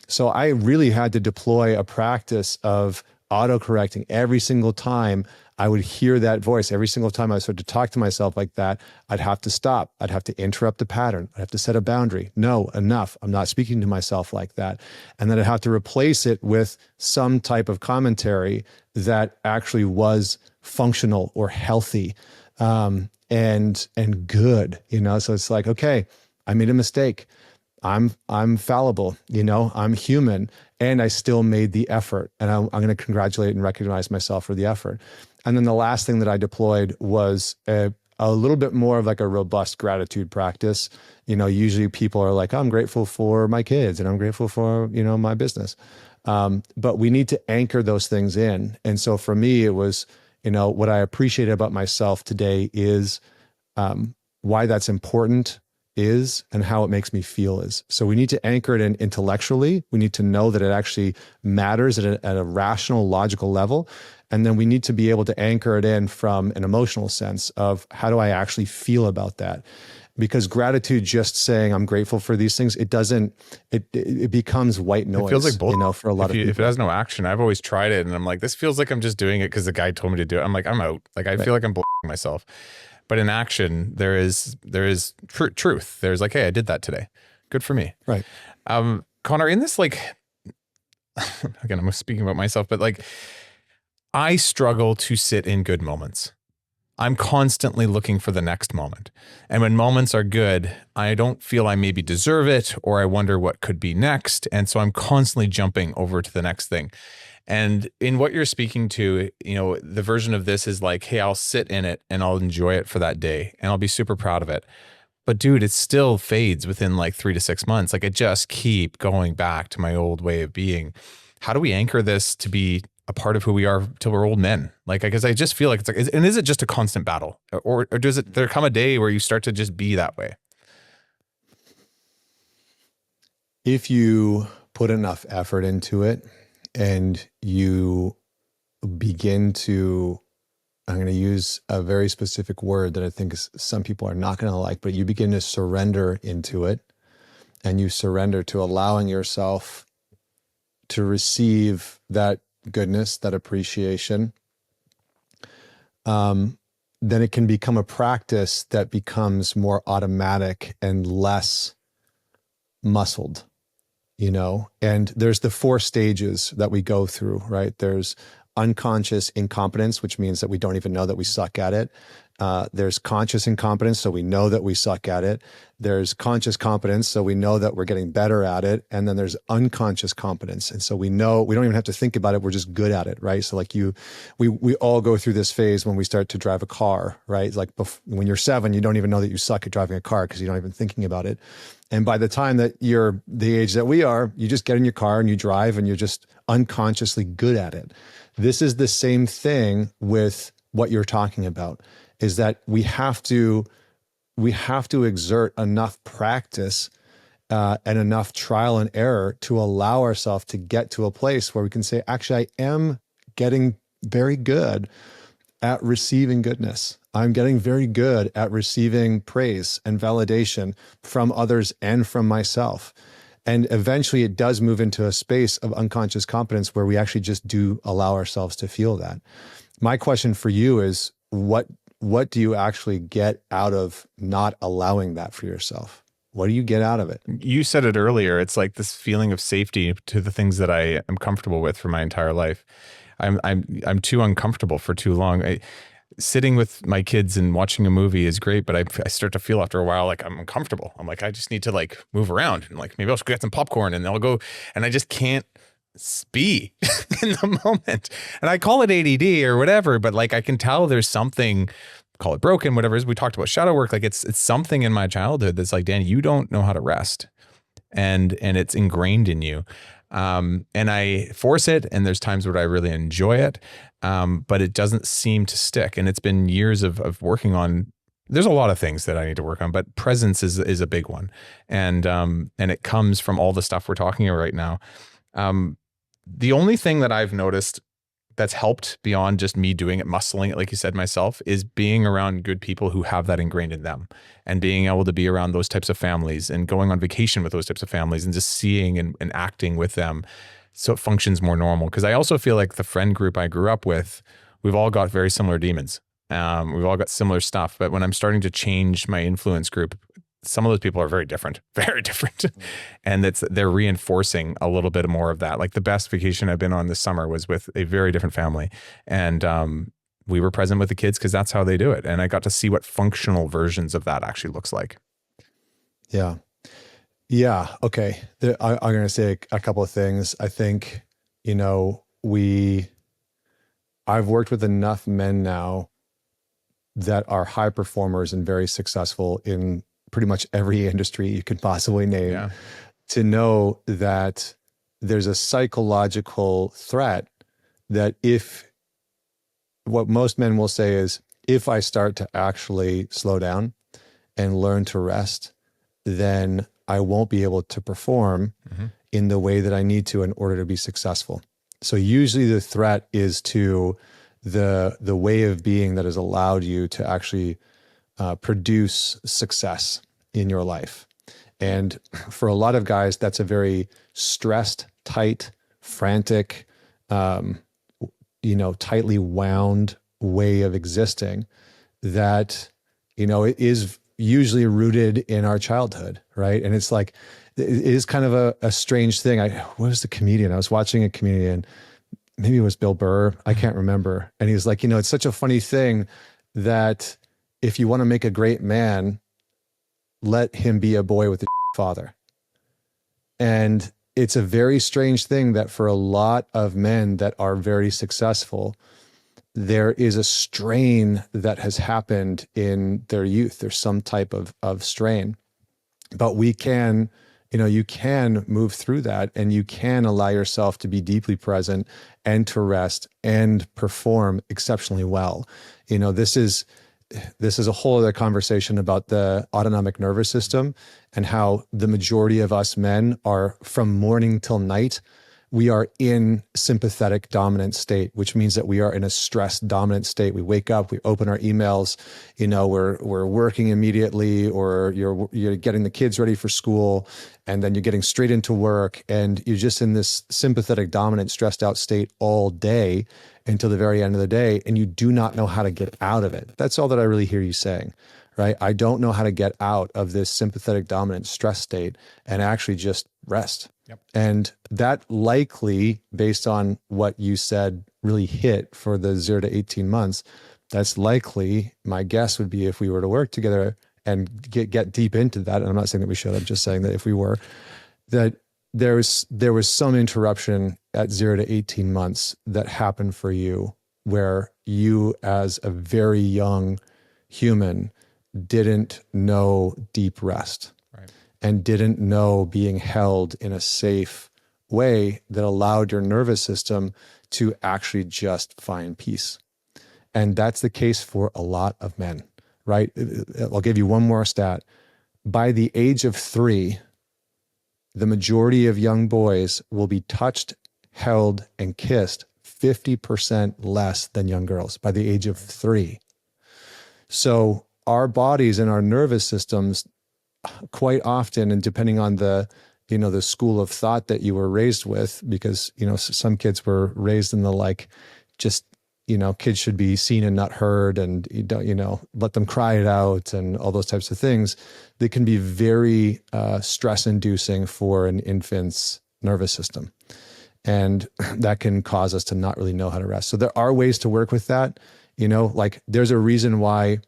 So I really had to deploy a practice of autocorrecting every single time I would hear that voice. Every single time I started to talk to myself like that, I'd have to stop. I'd have to interrupt the pattern. I'd have to set a boundary. No, enough. I'm not speaking to myself like that. And then I'd have to replace it with some type of commentary that actually was functional or healthy, and good, So it's like, okay, I made a mistake. I'm fallible, I'm human, and I still made the effort, and I'm going to congratulate and recognize myself for the effort. And then the last thing that I deployed was a little bit more of like a robust gratitude practice. Usually people are like, I'm grateful for my kids and I'm grateful for, my business. But we need to anchor those things in. And so for me, it was, what I appreciate about myself today is why that's important is and how it makes me feel is. So we need to anchor it in intellectually. We need to know that it actually matters at a rational, logical level. And then we need to be able to anchor it in from an emotional sense of how do I actually feel about that? Because gratitude, just saying I'm grateful for these things, it becomes white noise. It feels like bullshit, for a lot of people. If it has no action, I've always tried it and I'm like, this feels like I'm just doing it because the guy told me to do it. I'm like, I'm out. Like I feel like I'm bullshitting myself. But in action, there is truth. There's like, hey, I did that today. Good for me. Right. Connor, in this, like, again, I'm speaking about myself, but like, I struggle to sit in good moments. I'm constantly looking for the next moment. And when moments are good, I don't feel I maybe deserve it, or I wonder what could be next. And so I'm constantly jumping over to the next thing. And in what you're speaking to, the version of this is like, hey, I'll sit in it and I'll enjoy it for that day and I'll be super proud of it. But dude, it still fades within like 3 to 6 months. Like I just keep going back to my old way of being. How do we anchor this to be a part of who we are till we're old men? Like, because I just feel like it's like, and is it just a constant battle, or does there come a day where you start to just be that way? If you put enough effort into it and you begin to, I'm going to use a very specific word that I think some people are not going to like, but you begin to surrender into it, and you surrender to allowing yourself to receive that goodness, that appreciation, then it can become a practice that becomes more automatic and less muscled, and there's the 4 stages that we go through, right? There's unconscious incompetence, which means that we don't even know that we suck at it. There's conscious incompetence, so we know that we suck at it. There's conscious competence, so we know that we're getting better at it. And then there's unconscious competence. And so we know, we don't even have to think about it. We're just good at it, right? So like we all go through this phase when we start to drive a car, right? Like when you're 7, you don't even know that you suck at driving a car because you're not even thinking about it. And by the time that you're the age that we are, you just get in your car and you drive and you're just unconsciously good at it. This is the same thing with what you're talking about, is that we have to we have to exert enough practice and enough trial and error to allow ourselves to get to a place where we can say, actually, I am getting very good at receiving goodness. I'm getting very good at receiving praise and validation from others and from myself. And eventually it does move into a space of unconscious competence where we actually just do allow ourselves to feel that. My question for you is, what do you actually get out of not allowing that for yourself? What do you get out of it? You said it earlier. It's like this feeling of safety to the things that I am comfortable with for my entire life. I'm too uncomfortable for too long. Sitting with my kids and watching a movie is great, but I start to feel after a while like I'm uncomfortable. I'm like, I just need to like move around and like maybe I'll get some popcorn and I'll go, and I just can't be in the moment. And I call it ADD or whatever, but like I can tell there's something, call it broken, whatever it is. We talked about shadow work. Like it's something in my childhood that's like, Danny, you don't know how to rest, and it's ingrained in you. And I force it, and there's times where I really enjoy it, but it doesn't seem to stick. And it's been years of working on. There's a lot of things that I need to work on, but presence is a big one, and it comes from all the stuff we're talking about right now. The only thing that I've noticed that's helped beyond just me doing it, muscling it, like you said, myself, is being around good people who have that ingrained in them, and being able to be around those types of families and going on vacation with those types of families and just seeing and acting with them so it functions more normal. Because I also feel like the friend group I grew up with, we've all got very similar demons. We've all got similar stuff. But when I'm starting to change my influence group, some of those people are very different, and they're reinforcing a little bit more of that. Like the best vacation I've been on this summer was with a very different family, and we were present with the kids because that's how they do it, and I got to see what functional versions of that actually looks like. Yeah. Okay. I'm going to say a couple of things. I think, I've worked with enough men now that are high performers and very successful in pretty much every industry you could possibly name, to know that there's a psychological threat that what most men will say is, if I start to actually slow down and learn to rest, then I won't be able to perform in the way that I need to in order to be successful. So usually the threat is to the way of being that has allowed you to actually produce success in your life. And for a lot of guys, that's a very stressed, tight, frantic, tightly wound way of existing that, it is usually rooted in our childhood, right? And it's like, it is kind of a strange thing. What was the comedian? I was watching a comedian, maybe it was Bill Burr, I can't remember. And he was like, it's such a funny thing that if you want to make a great man, let him be a boy with a father. And it's a very strange thing that for a lot of men that are very successful, there is a strain that has happened in their youth. There's some type of strain, but we can, you can move through that, and you can allow yourself to be deeply present and to rest and perform exceptionally well. This is a whole other conversation about the autonomic nervous system and how the majority of us men are, from morning till night, we are in sympathetic dominant state, which means that we are in a stressed dominant state. We wake up, we open our emails, we're working immediately, or you're getting the kids ready for school, and then you're getting straight into work, and you're just in this sympathetic dominant stressed out state all day until the very end of the day, and you do not know how to get out of it. That's all that I really hear you saying, right? I don't know how to get out of this sympathetic dominant stress state and actually just rest. Yep. And that likely, based on what you said, really hit for the 0 to 18 months. That's likely, my guess would be, if we were to work together and get deep into that, and I'm not saying that we should, I'm just saying that if we were, that there was some interruption at 0 to 18 months that happened for you, where you, as a very young human, didn't know deep rest. Right. And didn't know being held in a safe way that allowed your nervous system to actually just find peace. And that's the case for a lot of men, right? I'll give you one more stat. By the age of 3, the majority of young boys will be touched, held, and kissed 50% less than young girls by the age of 3. So our bodies and our nervous systems quite often, and depending on the school of thought that you were raised with, because, some kids were raised in the just, kids should be seen and not heard, and you don't, let them cry it out and all those types of things. They can be very stress inducing for an infant's nervous system. And that can cause us to not really know how to rest. So there are ways to work with that. There's a reason why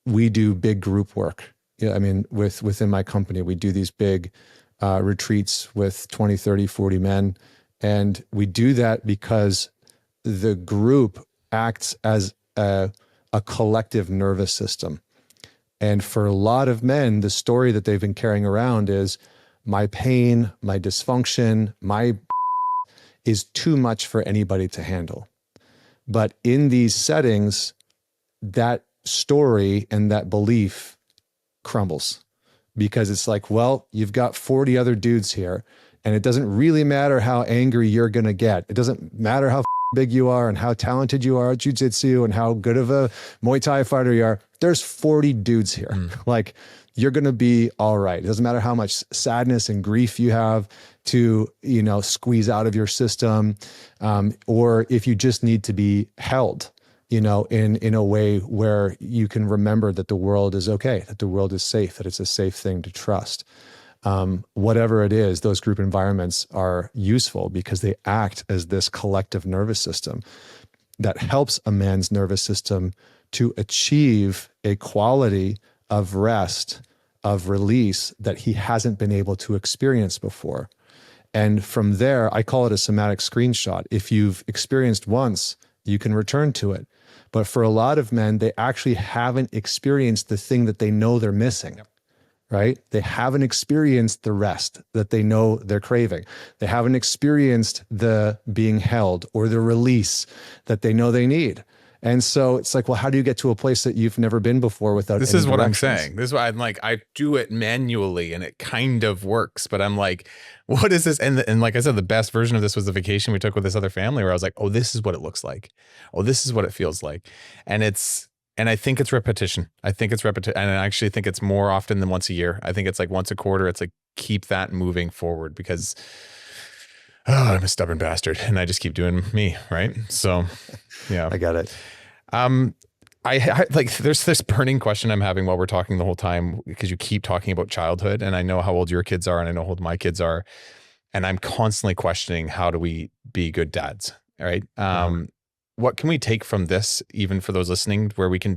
we do big group work. Yeah, I mean, within my company, we do these big retreats with 20, 30, 40 men. And we do that because the group acts as a collective nervous system. And for a lot of men, the story that they've been carrying around is my pain, my dysfunction, my is too much for anybody to handle. But in these settings, that story and that belief crumbles, because it's like, well, you've got 40 other dudes here, and it doesn't really matter how angry you're going to get. It doesn't matter how big you are and how talented you are at jiu-jitsu and how good of a Muay Thai fighter you are. There's 40 dudes here. You're going to be all right. It doesn't matter how much sadness and grief you have to, squeeze out of your system, or if you just need to be held, in a way where you can remember that the world is okay, that the world is safe, that it's a safe thing to trust. Whatever it is, those group environments are useful because they act as this collective nervous system that helps a man's nervous system to achieve a quality of rest, of release that he hasn't been able to experience before. And from there, I call it a somatic screenshot. If you've experienced once, you can return to it. But for a lot of men, they actually haven't experienced the thing that they know they're missing. Yep. Right? They haven't experienced the rest that they know they're craving. They haven't experienced the being held or the release that they know they need. And so it's like, well, how do you get to a place that you've never been before without This is what I'm saying. This is why I'm like, I do it manually and it kind of works, but I'm like, what is this? And like I said, the best version of this was the vacation we took with this other family where I was like, oh, this is what it looks like. Oh, this is what it feels like. And I think it's repetition. And I actually think it's more often than once a year. I think it's like once a quarter. It's like, keep that moving forward because I'm a stubborn bastard and I just keep doing me. Right. So yeah, I got it. I like, there's this burning question I'm having while we're talking the whole time, because you keep talking about childhood and I know how old your kids are and I know how old my kids are. And I'm constantly questioning, how do we be good dads? All right. What can we take from this, even for those listening, where we can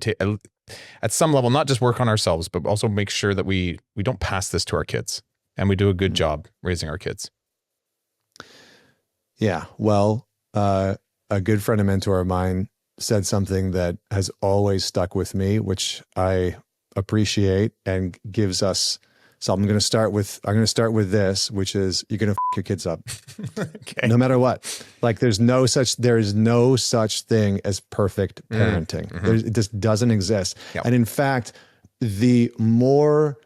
at some level, not just work on ourselves, but also make sure that we don't pass this to our kids and we do a good job raising our kids? Yeah. Well, a good friend and mentor of mine said something that has always stuck with me, which I appreciate and gives us. So I'm going to start with this, which is, you're going to your kids up. Okay. No matter what. Like there is no such thing as perfect parenting. Mm-hmm. It just doesn't exist. Yep. And in fact, the more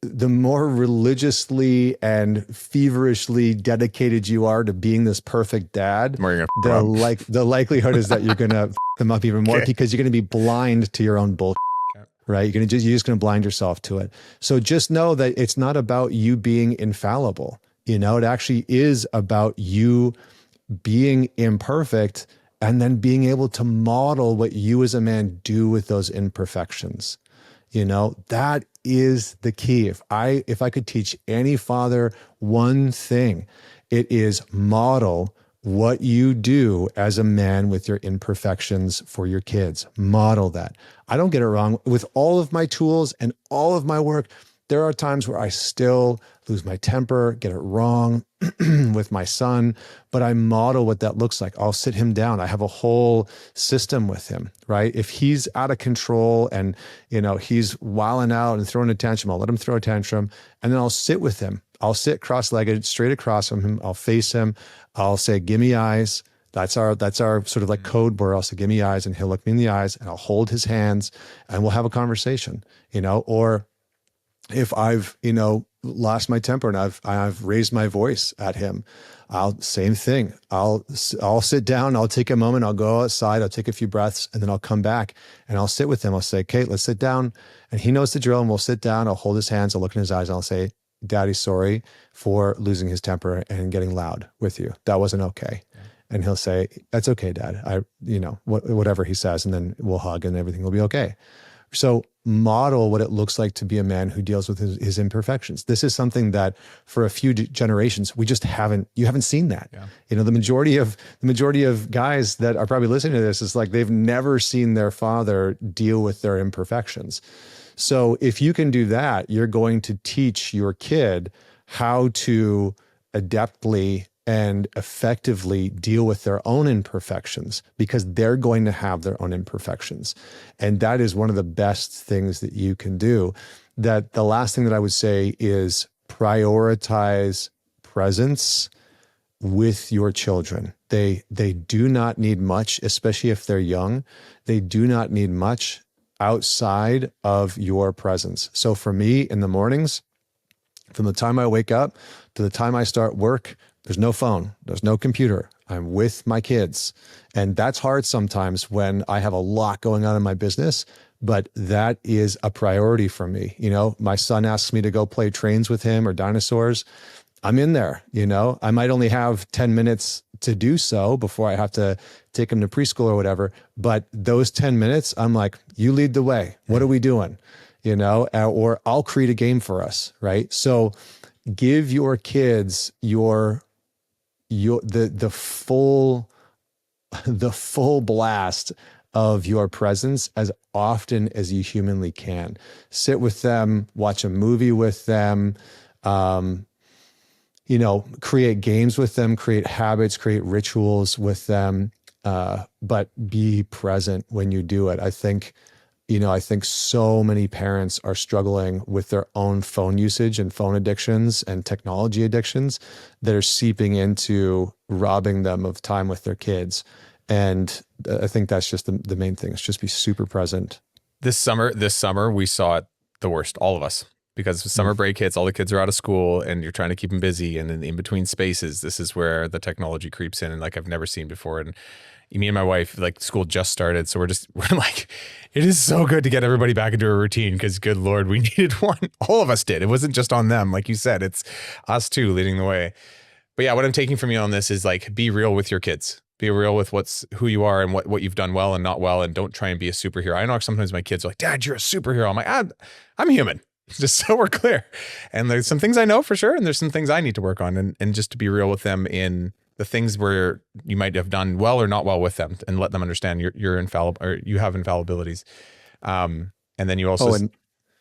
religiously and feverishly dedicated you are to being this perfect dad, the likelihood is that you're going to f them up even more, because you're going to be blind to your own bullshit. Right? You're just going to blind yourself to it. So just know that it's not about you being infallible. It actually is about you being imperfect and then being able to model what you as a man do with those imperfections. That is the key. If I could teach any father one thing, it is model what you do as a man with your imperfections for your kids. Model that. I don't get it wrong. With all of my tools and all of my work, there are times where I still lose my temper, get it wrong with my son, but I model what that looks like. I'll sit him down. I have a whole system with him, right? If he's out of control and, he's wilding out and throwing a tantrum, I'll let him throw a tantrum, and then I'll sit with him. I'll sit cross-legged straight across from him. I'll face him. I'll say, give me eyes. That's our sort of like code word. I'll say, give me eyes, and he'll look me in the eyes, and I'll hold his hands, and we'll have a conversation, or if I've, lost my temper and I've raised my voice at him, same thing. I'll sit down, I'll take a moment, I'll go outside, I'll take a few breaths, and then I'll come back and I'll sit with him. I'll say, Kate, let's sit down. And he knows the drill, and we'll sit down. I'll hold his hands, I'll look in his eyes, and I'll say, Daddy's sorry for losing his temper and getting loud with you. That wasn't okay. Yeah. And he'll say, that's okay, Dad. Whatever he says, and then we'll hug and everything will be okay. So model what it looks like to be a man who deals with his imperfections. This is something that for a few generations, you haven't seen that. Yeah. The majority of guys that are probably listening to this is like, they've never seen their father deal with their imperfections. So if you can do that, you're going to teach your kid how to adeptly and effectively deal with their own imperfections, because they're going to have their own imperfections. And that is one of the best things that you can do. That the last thing that I would say is prioritize presence with your children. They do not need much, especially if they're young. They do not need much outside of your presence. So for me, in the mornings, from the time I wake up to the time I start work, there's no phone, there's no computer. I'm with my kids. And that's hard sometimes when I have a lot going on in my business, but that is a priority for me. My son asks me to go play trains with him or dinosaurs. I'm in there, I might only have 10 minutes to do so before I have to take him to preschool or whatever. But those 10 minutes, I'm like, you lead the way. What are we doing? Or I'll create a game for us. Right. So give your kids the full blast of your presence as often as you humanly can. Sit with them, watch a movie with them, create games with them, create habits, create rituals with them, but be present when you do it. I think so many parents are struggling with their own phone usage and phone addictions and technology addictions that are seeping into robbing them of time with their kids. And I think that's just the main thing. Is just be super present. This summer we saw it the worst, all of us, because summer break hits, all the kids are out of school and you're trying to keep them busy. And in between spaces, this is where the technology creeps in, and like I've never seen before. And me and my wife, like, school just started. So we're like, it is so good to get everybody back into a routine, because good Lord, we needed one. All of us did. It wasn't just on them. Like you said, it's us too leading the way. But yeah, what I'm taking from you on this is like, be real with your kids. Be real with who you are and what you've done well and not well. And don't try and be a superhero. I know sometimes my kids are like, Dad, you're a superhero. I'm like, I'm human. Just so we're clear. And there's some things I know for sure. And there's some things I need to work on, and just to be real with them in the things where you might have done well or not well with them, and let them understand you're infallible, or you have infallibilities. And then you also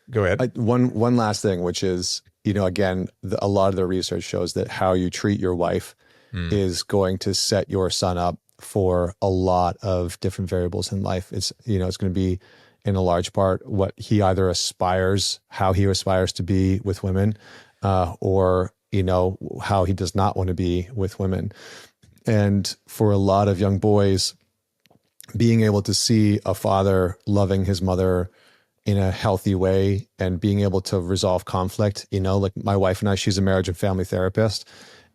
go ahead. One last thing, which is, again, a lot of the research shows that how you treat your wife is going to set your son up for a lot of different variables in life. It's going to be in a large part what he either how he aspires to be with women, or how he does not want to be with women. And for a lot of young boys, being able to see a father loving his mother in a healthy way and being able to resolve conflict, like my wife and I, she's a marriage and family therapist.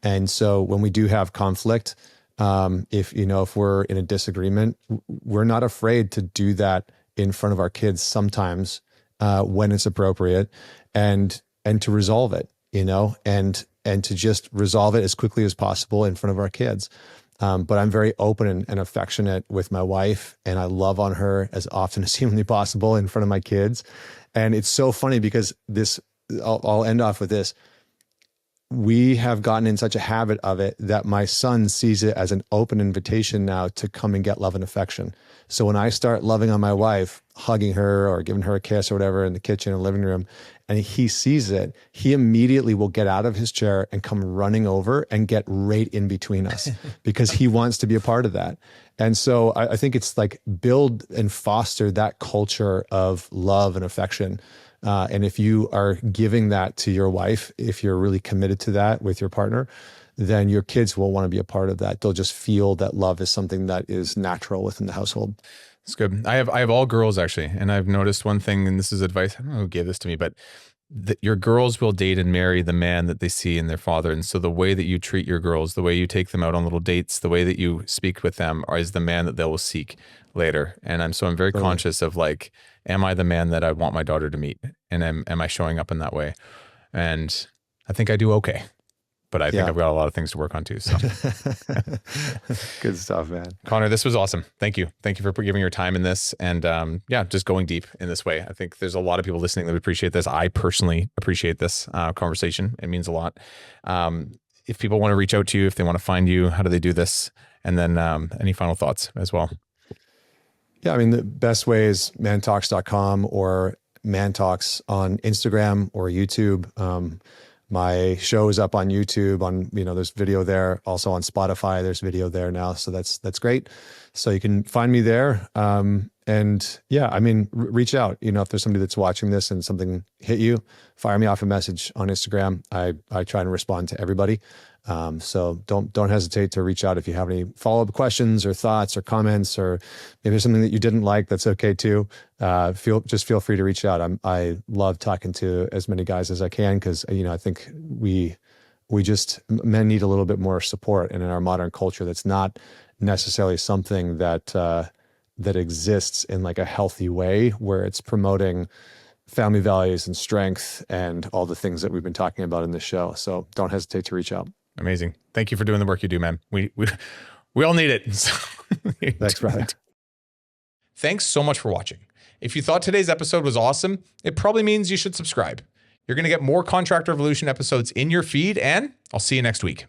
And so when we do have conflict, if we're in a disagreement, we're not afraid to do that in front of our kids sometimes, when it's appropriate, and to resolve it, and to just resolve it as quickly as possible in front of our kids. But I'm very open and affectionate with my wife, and I love on her as often as humanly possible in front of my kids. And it's so funny because I'll end off with this. We have gotten in such a habit of it that my son sees it as an open invitation now to come and get love and affection. So when I start loving on my wife, hugging her or giving her a kiss or whatever in the kitchen or living room, and he sees it, he immediately will get out of his chair and come running over and get right in between us because he wants to be a part of that. And so I think it's like build and foster that culture of love and affection And if you are giving that to your wife, if you're really committed to that with your partner, then your kids will want to be a part of that. They'll just feel that love is something that is natural within the household. It's good. I have all girls actually, and I've noticed one thing, and this is advice. I don't know who gave this to me, but your girls will date and marry the man that they see in their father. And so the way that you treat your girls, the way you take them out on little dates, the way that you speak with them is the man that they will seek later. And I'm very conscious of like, am I the man that I want my daughter to meet? And am I showing up in that way? And I think I do okay. But I think I've got a lot of things to work on too. So good stuff, man. Connor, this was awesome. Thank you. Thank you for giving your time in this. And just going deep in this way. I think there's a lot of people listening that appreciate this. I personally appreciate this conversation. It means a lot. If people want to reach out to you, if they want to find you, how do they do this? And then any final thoughts as well? Yeah, I mean, the best way is mantalks.com or ManTalks on Instagram or YouTube. My show is up on YouTube there's video there. Also on Spotify, there's video there now. So that's great. So you can find me there. Reach out, if there's somebody that's watching this and something hit you, fire me off a message on Instagram. I try and respond to everybody. So don't hesitate to reach out if you have any follow-up questions or thoughts or comments, or maybe there's something that you didn't like. That's okay too. Feel free to reach out. I love talking to as many guys as I can, because I think men need a little bit more support, and in our modern culture, that's not necessarily something that exists in like a healthy way, where it's promoting family values and strength and all the things that we've been talking about in this show. So don't hesitate to reach out. Amazing. Thank you for doing the work you do, man. We all need it. Thanks, brother. Thanks so much for watching. If you thought today's episode was awesome, it probably means you should subscribe. You're going to get more Contractor Evolution episodes in your feed, and I'll see you next week.